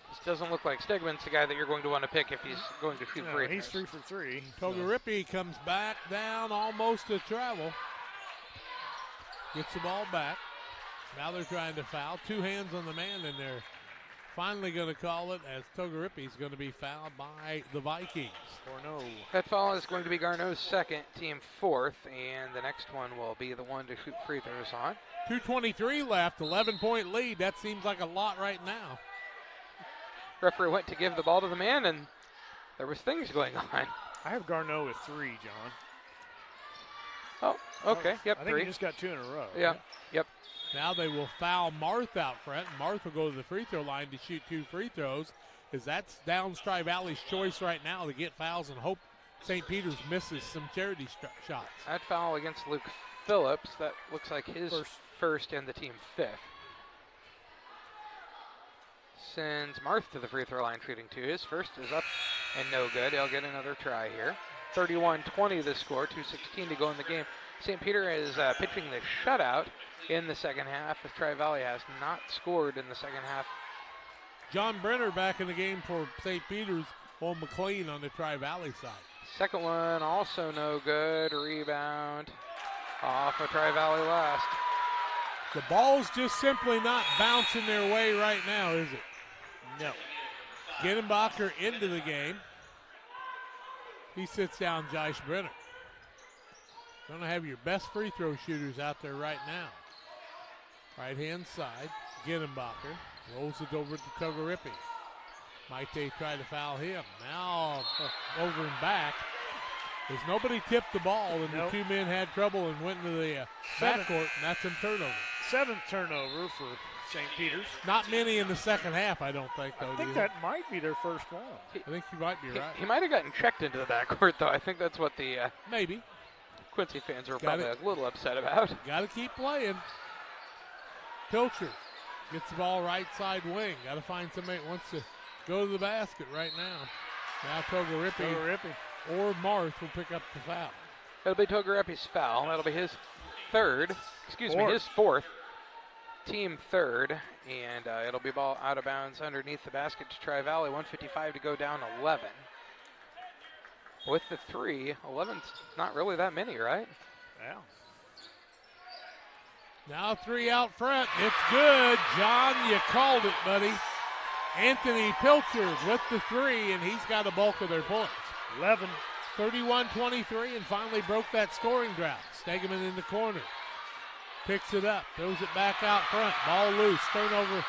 S1: This doesn't look like Stegman's the guy that you're going to want to pick if he's going to shoot free throws.
S6: He's 3 for 3.
S2: Togarippi comes back down almost to travel. Gets the ball back. Now they're trying to foul. 2 hands on the man, and they're finally going to call it as Togarippi is going to be fouled by the Vikings.
S6: Garneau.
S1: That foul is going to be Garneau's second, team fourth, and the next one will be the one to shoot free throws on.
S2: 2:23 left, 11-point lead. That seems like a lot right now.
S1: Referee went to give the ball to the man, and there was things going on.
S6: I have Garneau with 3, John.
S1: Oh, okay. Yep,
S6: I think
S1: 3.
S6: he just got 2 in a row.
S1: Yeah, yep.
S2: Now they will foul Marth out front. Marth will go to the free throw line to shoot 2 free throws, as that's Downs Tri-Valley's choice right now to get fouls and hope St. Peter's misses some charity shots.
S1: That foul against Luke Phillips, that looks like his first and the team 5th. Sends Marth to the free throw line shooting 2. His first is up and no good. He'll get another try here. 31-20 the score, 2:16 to go in the game. St. Peter is pitching the shutout in the second half, as Tri-Valley has not scored in the second half.
S2: John Brenner back in the game for St. Peter's. Old McLean on the Tri-Valley side.
S1: Second one also no good. Rebound off of Tri-Valley last.
S2: The ball's just simply not bouncing their way right now, is it?
S6: No.
S2: Gittenbacher into the game. He sits down Josh Brenner. Going to have your best free throw shooters out there right now. Right-hand side, Gittenbacher rolls it over to Togarippi. Might they try to foul him? Now over and back. As nobody tipped the ball, and the 2 men had trouble and went into the backcourt, and that's a turnover.
S6: 7th turnover for St. Peter's.
S2: Not many in the second half, I don't think, though.
S6: I think that might be their first one.
S2: I think you might be right.
S1: He might have gotten checked into the backcourt, though. I think that's what the
S2: maybe
S1: Quincy fans were probably a little upset about.
S2: Got to keep playing. Pilcher gets the ball right side wing. Got to find somebody that wants to go to the basket right now. Now Togarippi or Marth will pick up the foul.
S1: That'll be Togarippi's foul. That'll be his fourth. Team third, and it'll be ball out of bounds underneath the basket to Tri-Valley. 1:55 to go, down 11. With the three, 11's not really that many, right?
S6: Yeah.
S2: Now three out front. It's good. John, you called it, buddy. Anthony Pilchard with the three, and he's got a bulk of their points.
S6: 11.
S2: 31-23, and finally broke that scoring drought. Stegeman in the corner. Picks it up, throws it back out front. Ball loose, turnover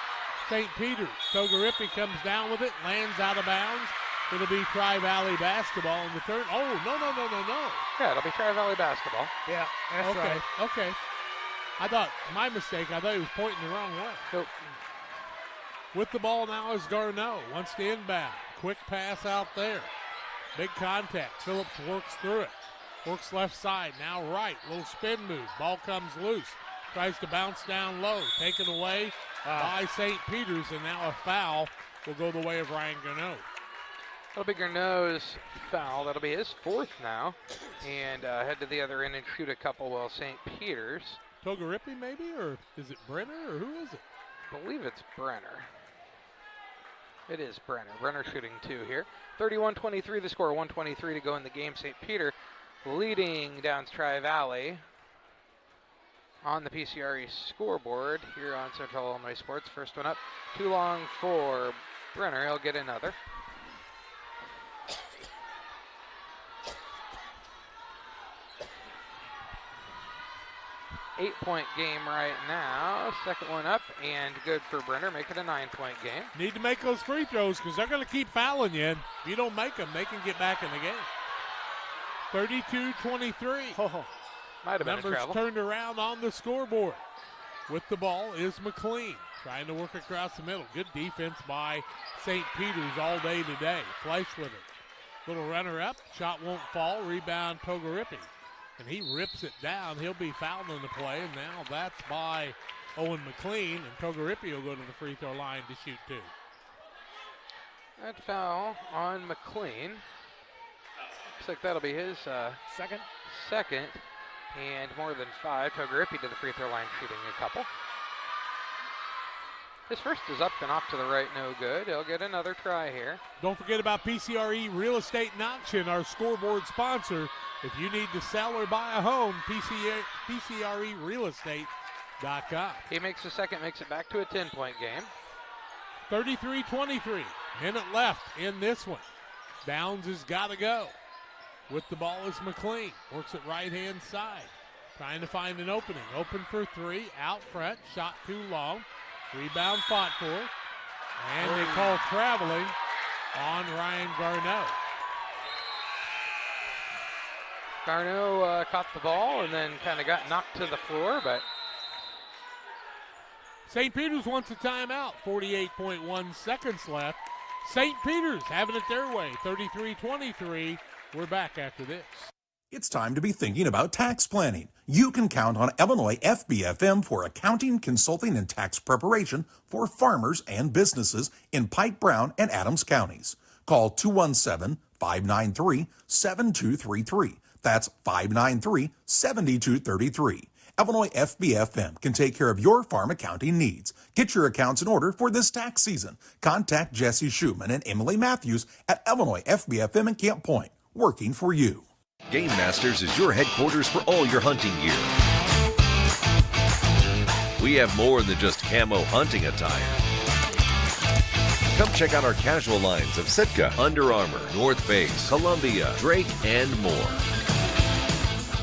S2: St. Peter's. Togarippi comes down with it, lands out of bounds. It'll be Tri-Valley basketball in the third. Oh, no.
S1: Yeah, it'll be Tri-Valley basketball.
S6: Yeah, that's right.
S2: Okay. My mistake, I thought he was pointing the wrong way.
S1: Nope.
S2: With the ball now is Garneau. Wants to inbound. Quick pass out there. Big contact. Phillips works through it. Works left side, now right. Little spin move. Ball comes loose. Tries to bounce down low. Taken away by St. Peter's, and now a foul will go the way of Ryan Garneau.
S1: That'll be Garneau's foul. That'll be his fourth now. And head to the other end and shoot a couple while St. Peter's.
S2: Togarippi maybe, or is it Brenner, or who is it?
S1: I believe it's Brenner. It is Brenner. Brenner shooting two here. 31-23 the score, 1:23 to go in the game. St. Peter leading down Tri-Valley on the PCRE scoreboard here on Central Illinois Sports. First one up, too long for Brenner. He'll get another. Eight-point game right now. Second one up and good for Brenner. Make it a 9-point game.
S2: Need to make those free throws because they're going to keep fouling you. If you don't make them, they can get back in the game. 32-23.
S1: Might have been a
S2: Numbers
S1: travel.
S2: turned around on the scoreboard. With the ball is McLean. Trying to work across the middle. Good defense by St. Peter's all day today. Fleisch with it. Little runner up. Shot won't fall. Rebound Togarippi. And he rips it down. He'll be fouled on the play. And now that's by Owen McLean. And Togarippi will go to the free throw line to shoot two.
S1: That foul on McLean. Looks like that'll be his second. And more than five. Togarippi to the free throw line shooting a couple. His first is up and off to the right, no good. He'll get another try here.
S2: Don't forget about PCRE Real Estate and Auction, our scoreboard sponsor. If you need to sell or buy a home, PCRERealestate.com.
S1: He makes the second, makes it back to a 10-point game.
S2: 33-23. Minute left in this one. Downs has got to go. With the ball is McLean. Works it right-hand side. Trying to find an opening. Open for three. Out front. Shot too long. Rebound fought for. And they call traveling on Ryan Garneau.
S1: Garneau caught the ball and then kind of got knocked to the floor, but
S2: St. Peter's wants a timeout. 48.1 seconds left. St. Peter's having it their way. 33-23. We're back after this.
S3: It's time to be thinking about tax planning. You can count on Illinois FBFM for accounting, consulting, and tax preparation for farmers and businesses in Pike, Brown, and Adams counties. Call 217-593-7233. That's 593-7233. Illinois FBFM can take care of your farm accounting needs. Get your accounts in order for this tax season. Contact Jesse Schumann and Emily Matthews at Illinois FBFM in Camp Point, working for you.
S15: Game Masters is your headquarters for all your hunting gear. We have more than just camo hunting attire. Come check out our casual lines of Sitka, Under Armour, North Face, Columbia, Drake, and more.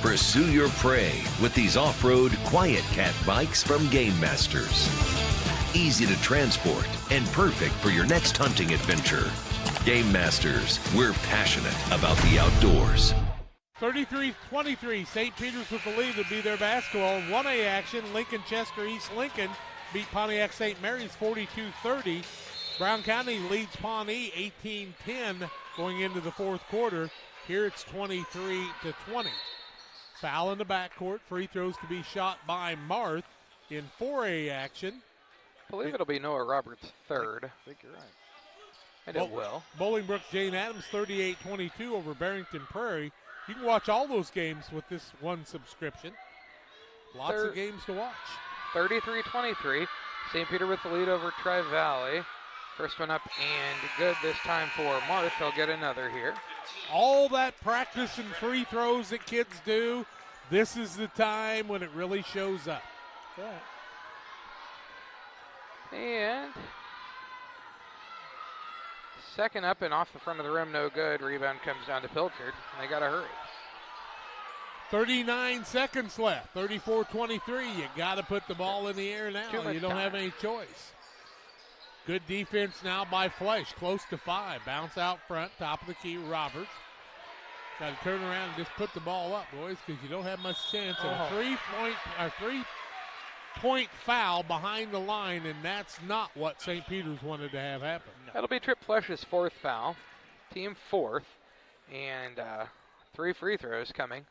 S15: Pursue your prey with these off-road Quiet Cat bikes from Game Masters. Easy to transport and perfect for your next hunting adventure. Game Masters, we're passionate about the outdoors.
S2: 33-23, St. Peter's with the lead to be their basketball. 1A action, Lincoln Chester East Lincoln beat Pontiac St. Mary's 42-30. Brown County leads Pawnee 18-10 going into the fourth quarter. Here it's 23-20. Foul in the backcourt. Free throws to be shot by Marth in 4A action.
S1: I believe it'll be Noah Roberts' third.
S6: I think you're right.
S1: And it will.
S2: Bolingbrook Jane Addams 38-22 over Barrington Prairie. You can watch all those games with this one subscription. Lots of games to watch.
S1: 33-23. St. Peter with the lead over Tri-Valley. First one up and good this time for Marth. They'll get another here.
S2: All that practice and free throws that kids do, this is the time when it really shows up.
S1: And second up and off the front of the rim, no good. Rebound comes down to Pilchard, and they got to hurry.
S2: 39 seconds left, 34-23. You got to put the ball in the air now. You don't have any choice. Good defense now by Flesh, close to 5. Bounce out front, top of the key, Roberts. Got to turn around and just put the ball up, boys, because you don't have much chance. A three-point foul behind the line, and that's not what St. Peter's wanted to have happen.
S1: No. That'll be Trip Flesh's 4th foul, team 4th, and 3 free throws coming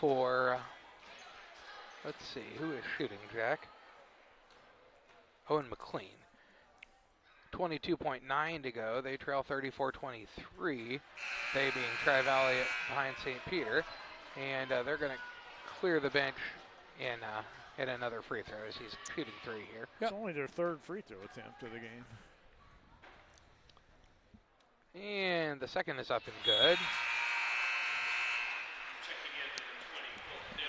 S1: for, let's see, who is shooting, Jack? Owen McLean. 22.9 to go. They trail 34-23. They being Tri-Valley behind St. Peter. And they're going to clear the bench in another free throw as he's shooting 3 here.
S6: It's only their 3rd free throw attempt of the game.
S1: And the second is up and good.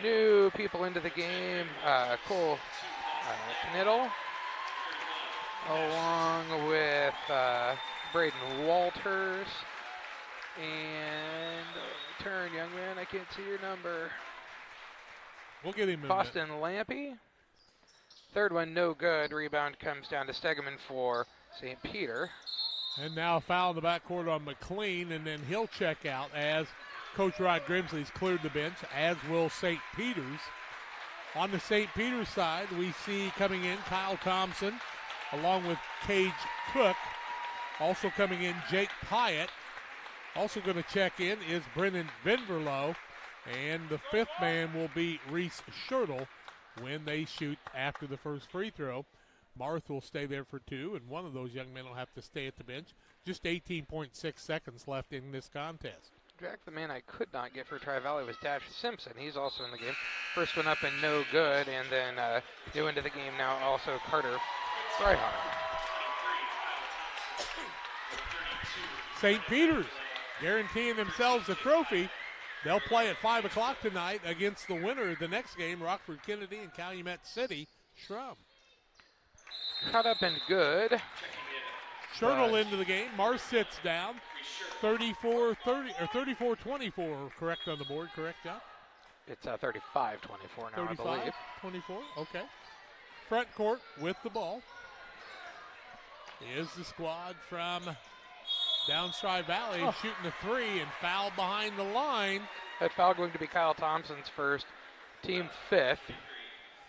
S1: New people into the game. Cole Knittle, along with Braden Walters. And turn, young man, I can't see your number.
S2: We'll get him in.
S1: Boston Lampy. Third one, no good. Rebound comes down to Stegeman for St. Peter.
S2: And now a foul in the backcourt on McLean, and then he'll check out as Coach Rod Grimsley's cleared the bench, as will St. Peter's. On the St. Peter's side, we see coming in Kyle Thompson, along with Cage Cook. Also coming in, Jake Pyatt. Also going to check in is Brennan Venverlo. And the 5th man will be Reese Schertle when they shoot after the first free throw. Marth will stay there for 2, and one of those young men will have to stay at the bench. Just 18.6 seconds left in this contest.
S1: Jack, the man I could not get for Tri-Valley was Dash Simpson. He's also in the game. First one up and no good, and then new into the game now also Carter Fryhart.
S2: St. Peter's guaranteeing themselves a trophy. They'll play at 5 o'clock tonight against the winner of the next game, Rockford Kennedy and Calumet City, Shrum.
S1: Cut up and good.
S2: Schertle into the game. Mars sits down. 34-30 or 34-24, correct on the board, correct, John?
S1: It's 35-24 now, I believe.
S2: 35-24, okay. Front court with the ball is the squad from down Tri-Valley, shooting the 3 and foul behind the line.
S1: That foul going to be Kyle Thompson's first, team 5th.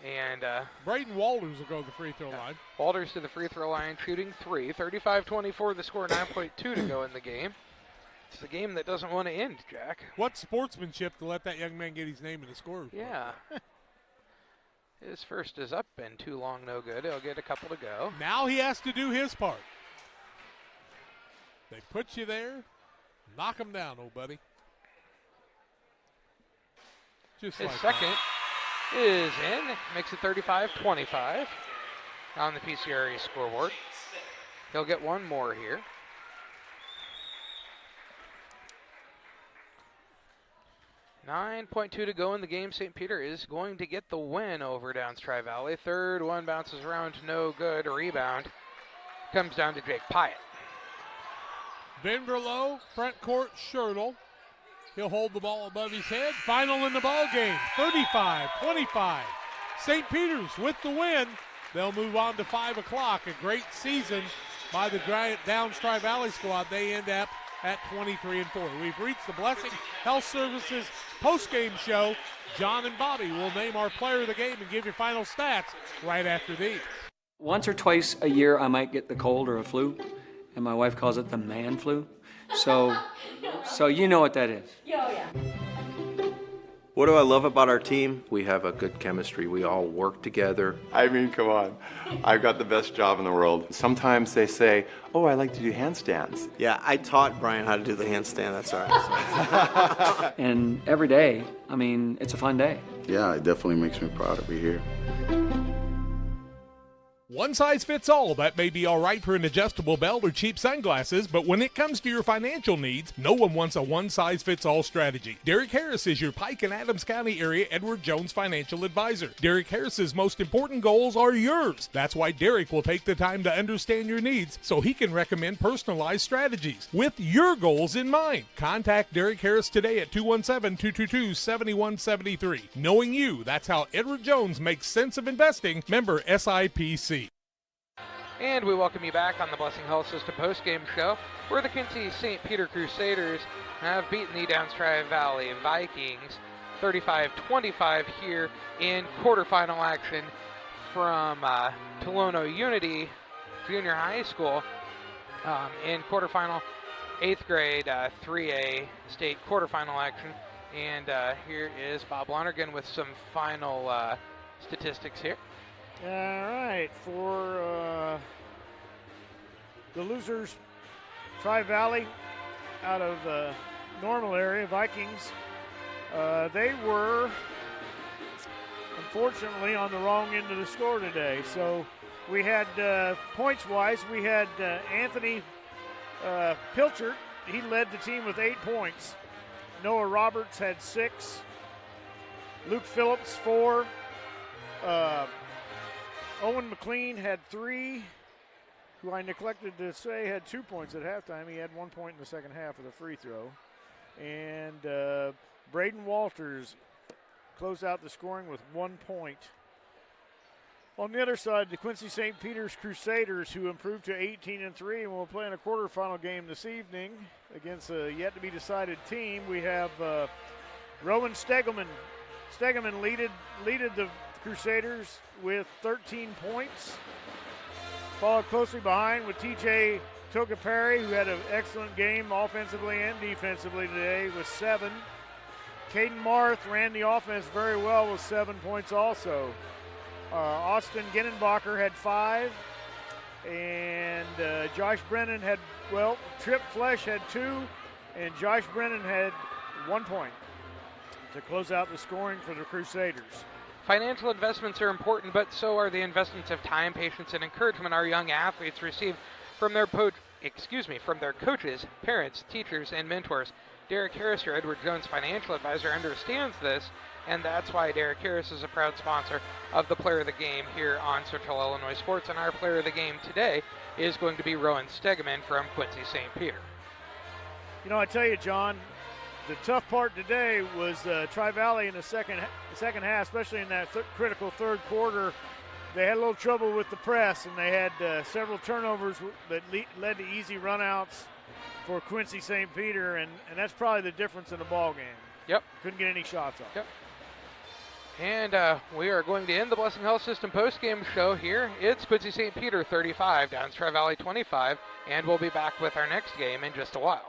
S1: And
S2: Braden Walters will go to the free throw line.
S1: Walters to the free throw line, shooting 3. 35-24 the score, 9.2 to go in the game. It's a game that doesn't want to end, Jack.
S2: What sportsmanship to let that young man get his name in the scorer's book.
S1: Yeah. His first is up and too long, no good. He'll get a couple to go.
S2: Now he has to do his part. They put you there, knock him down, old buddy. Just
S1: his
S2: like
S1: second is in, makes it 35-25 on the PCRE scoreboard. He'll get one more here. .2 to go in the game. St. Peter is going to get the win over Downs Tri-Valley. Third one bounces around, no good. Rebound comes down to Jake Pyatt.
S2: Venverlo, front court, Schertle. He'll hold the ball above his head. Final in the ball game, 35-25. St. Peter's with the win. They'll move on to 5 o'clock. A great season by the Downs Tri-Valley squad. They end up at 23-4. We've reached the Blessing Health Services postgame show. John and Bobby will name our player of the game and give you final stats right after these.
S13: Once or twice a year, I might get the cold or a flu, and my wife calls it the man flu. So you know what that is.
S14: Yeah. What do I love about our team? We have a good chemistry. We all work together.
S17: I mean, come on. I've got the best job in the world. Sometimes they say, oh, I like to do handstands.
S14: Yeah, I taught Brian how to do the handstand. That's all right.
S13: And every day, I mean, it's a fun day.
S17: Yeah, it definitely makes me proud to be here.
S2: One size fits all. That may be all right for an adjustable belt or cheap sunglasses, but when it comes to your financial needs, no one wants a one-size-fits-all strategy. Derek Harris is your Pike and Adams County area Edward Jones financial advisor. Derek Harris's most important goals are yours. That's why Derek will take the time to understand your needs so he can recommend personalized strategies with your goals in mind. Contact Derek Harris today at 217-222-7173. Knowing you, that's how Edward Jones makes sense of investing. Member SIPC.
S1: And we welcome you back on the Blessing Health System postgame show, where the Quincy St. Peter Crusaders have beaten the Downs Tri-Valley Vikings 35-25 here in quarterfinal action from Tolono Unity Junior High School in quarterfinal 8th grade 3A state quarterfinal action. And here is Bob Lonergan with some final statistics here.
S6: All right, for the losers, Tri-Valley out of normal area, Vikings, they were unfortunately on the wrong end of the score today. So we had, points-wise, we had Anthony Pilchard. He led the team with 8 points. Noah Roberts had 6. Luke Phillips, 4. Owen McLean had 3, who I neglected to say had 2 points at halftime. He had 1 point in the second half of the free throw. And Braden Walters closed out the scoring with 1 point. On the other side, the Quincy St. Peter's Crusaders, who improved to 18-3 and will play in a quarterfinal game this evening against a yet-to-be-decided team. We have Rowan Stegelman. Stegelman leaded the Crusaders with 13 points. Followed closely behind with TJ Togapari, who had an excellent game offensively and defensively today with 7. Caden Marth ran the offense very well with 7 points also. Austin Ginnenbacher had 5. And Josh Brennan had, Trip Flesh had 2. And Josh Brennan had 1 point to close out the scoring for the Crusaders.
S1: Financial investments are important, but so are the investments of time, patience, and encouragement our young athletes receive from their coaches, parents, teachers, and mentors. Derek Harris, your Edward Jones financial advisor, understands this, and that's why Derek Harris is a proud sponsor of the Player of the Game here on Central Illinois Sports. And our Player of the Game today is going to be Rowan Stegeman from Quincy St. Peter.
S6: You know, I tell you, John, the tough part today was Tri-Valley in the second half, especially in that critical third quarter. They had a little trouble with the press, and they had several turnovers that led to easy runouts for Quincy St. Peter, and that's probably the difference in the ball game.
S1: Yep.
S6: Couldn't get any shots off.
S1: Yep. And we are going to end the Blessing Health System postgame show here. It's Quincy St. Peter 35, Downs Tri-Valley 25, and we'll be back with our next game in just a while.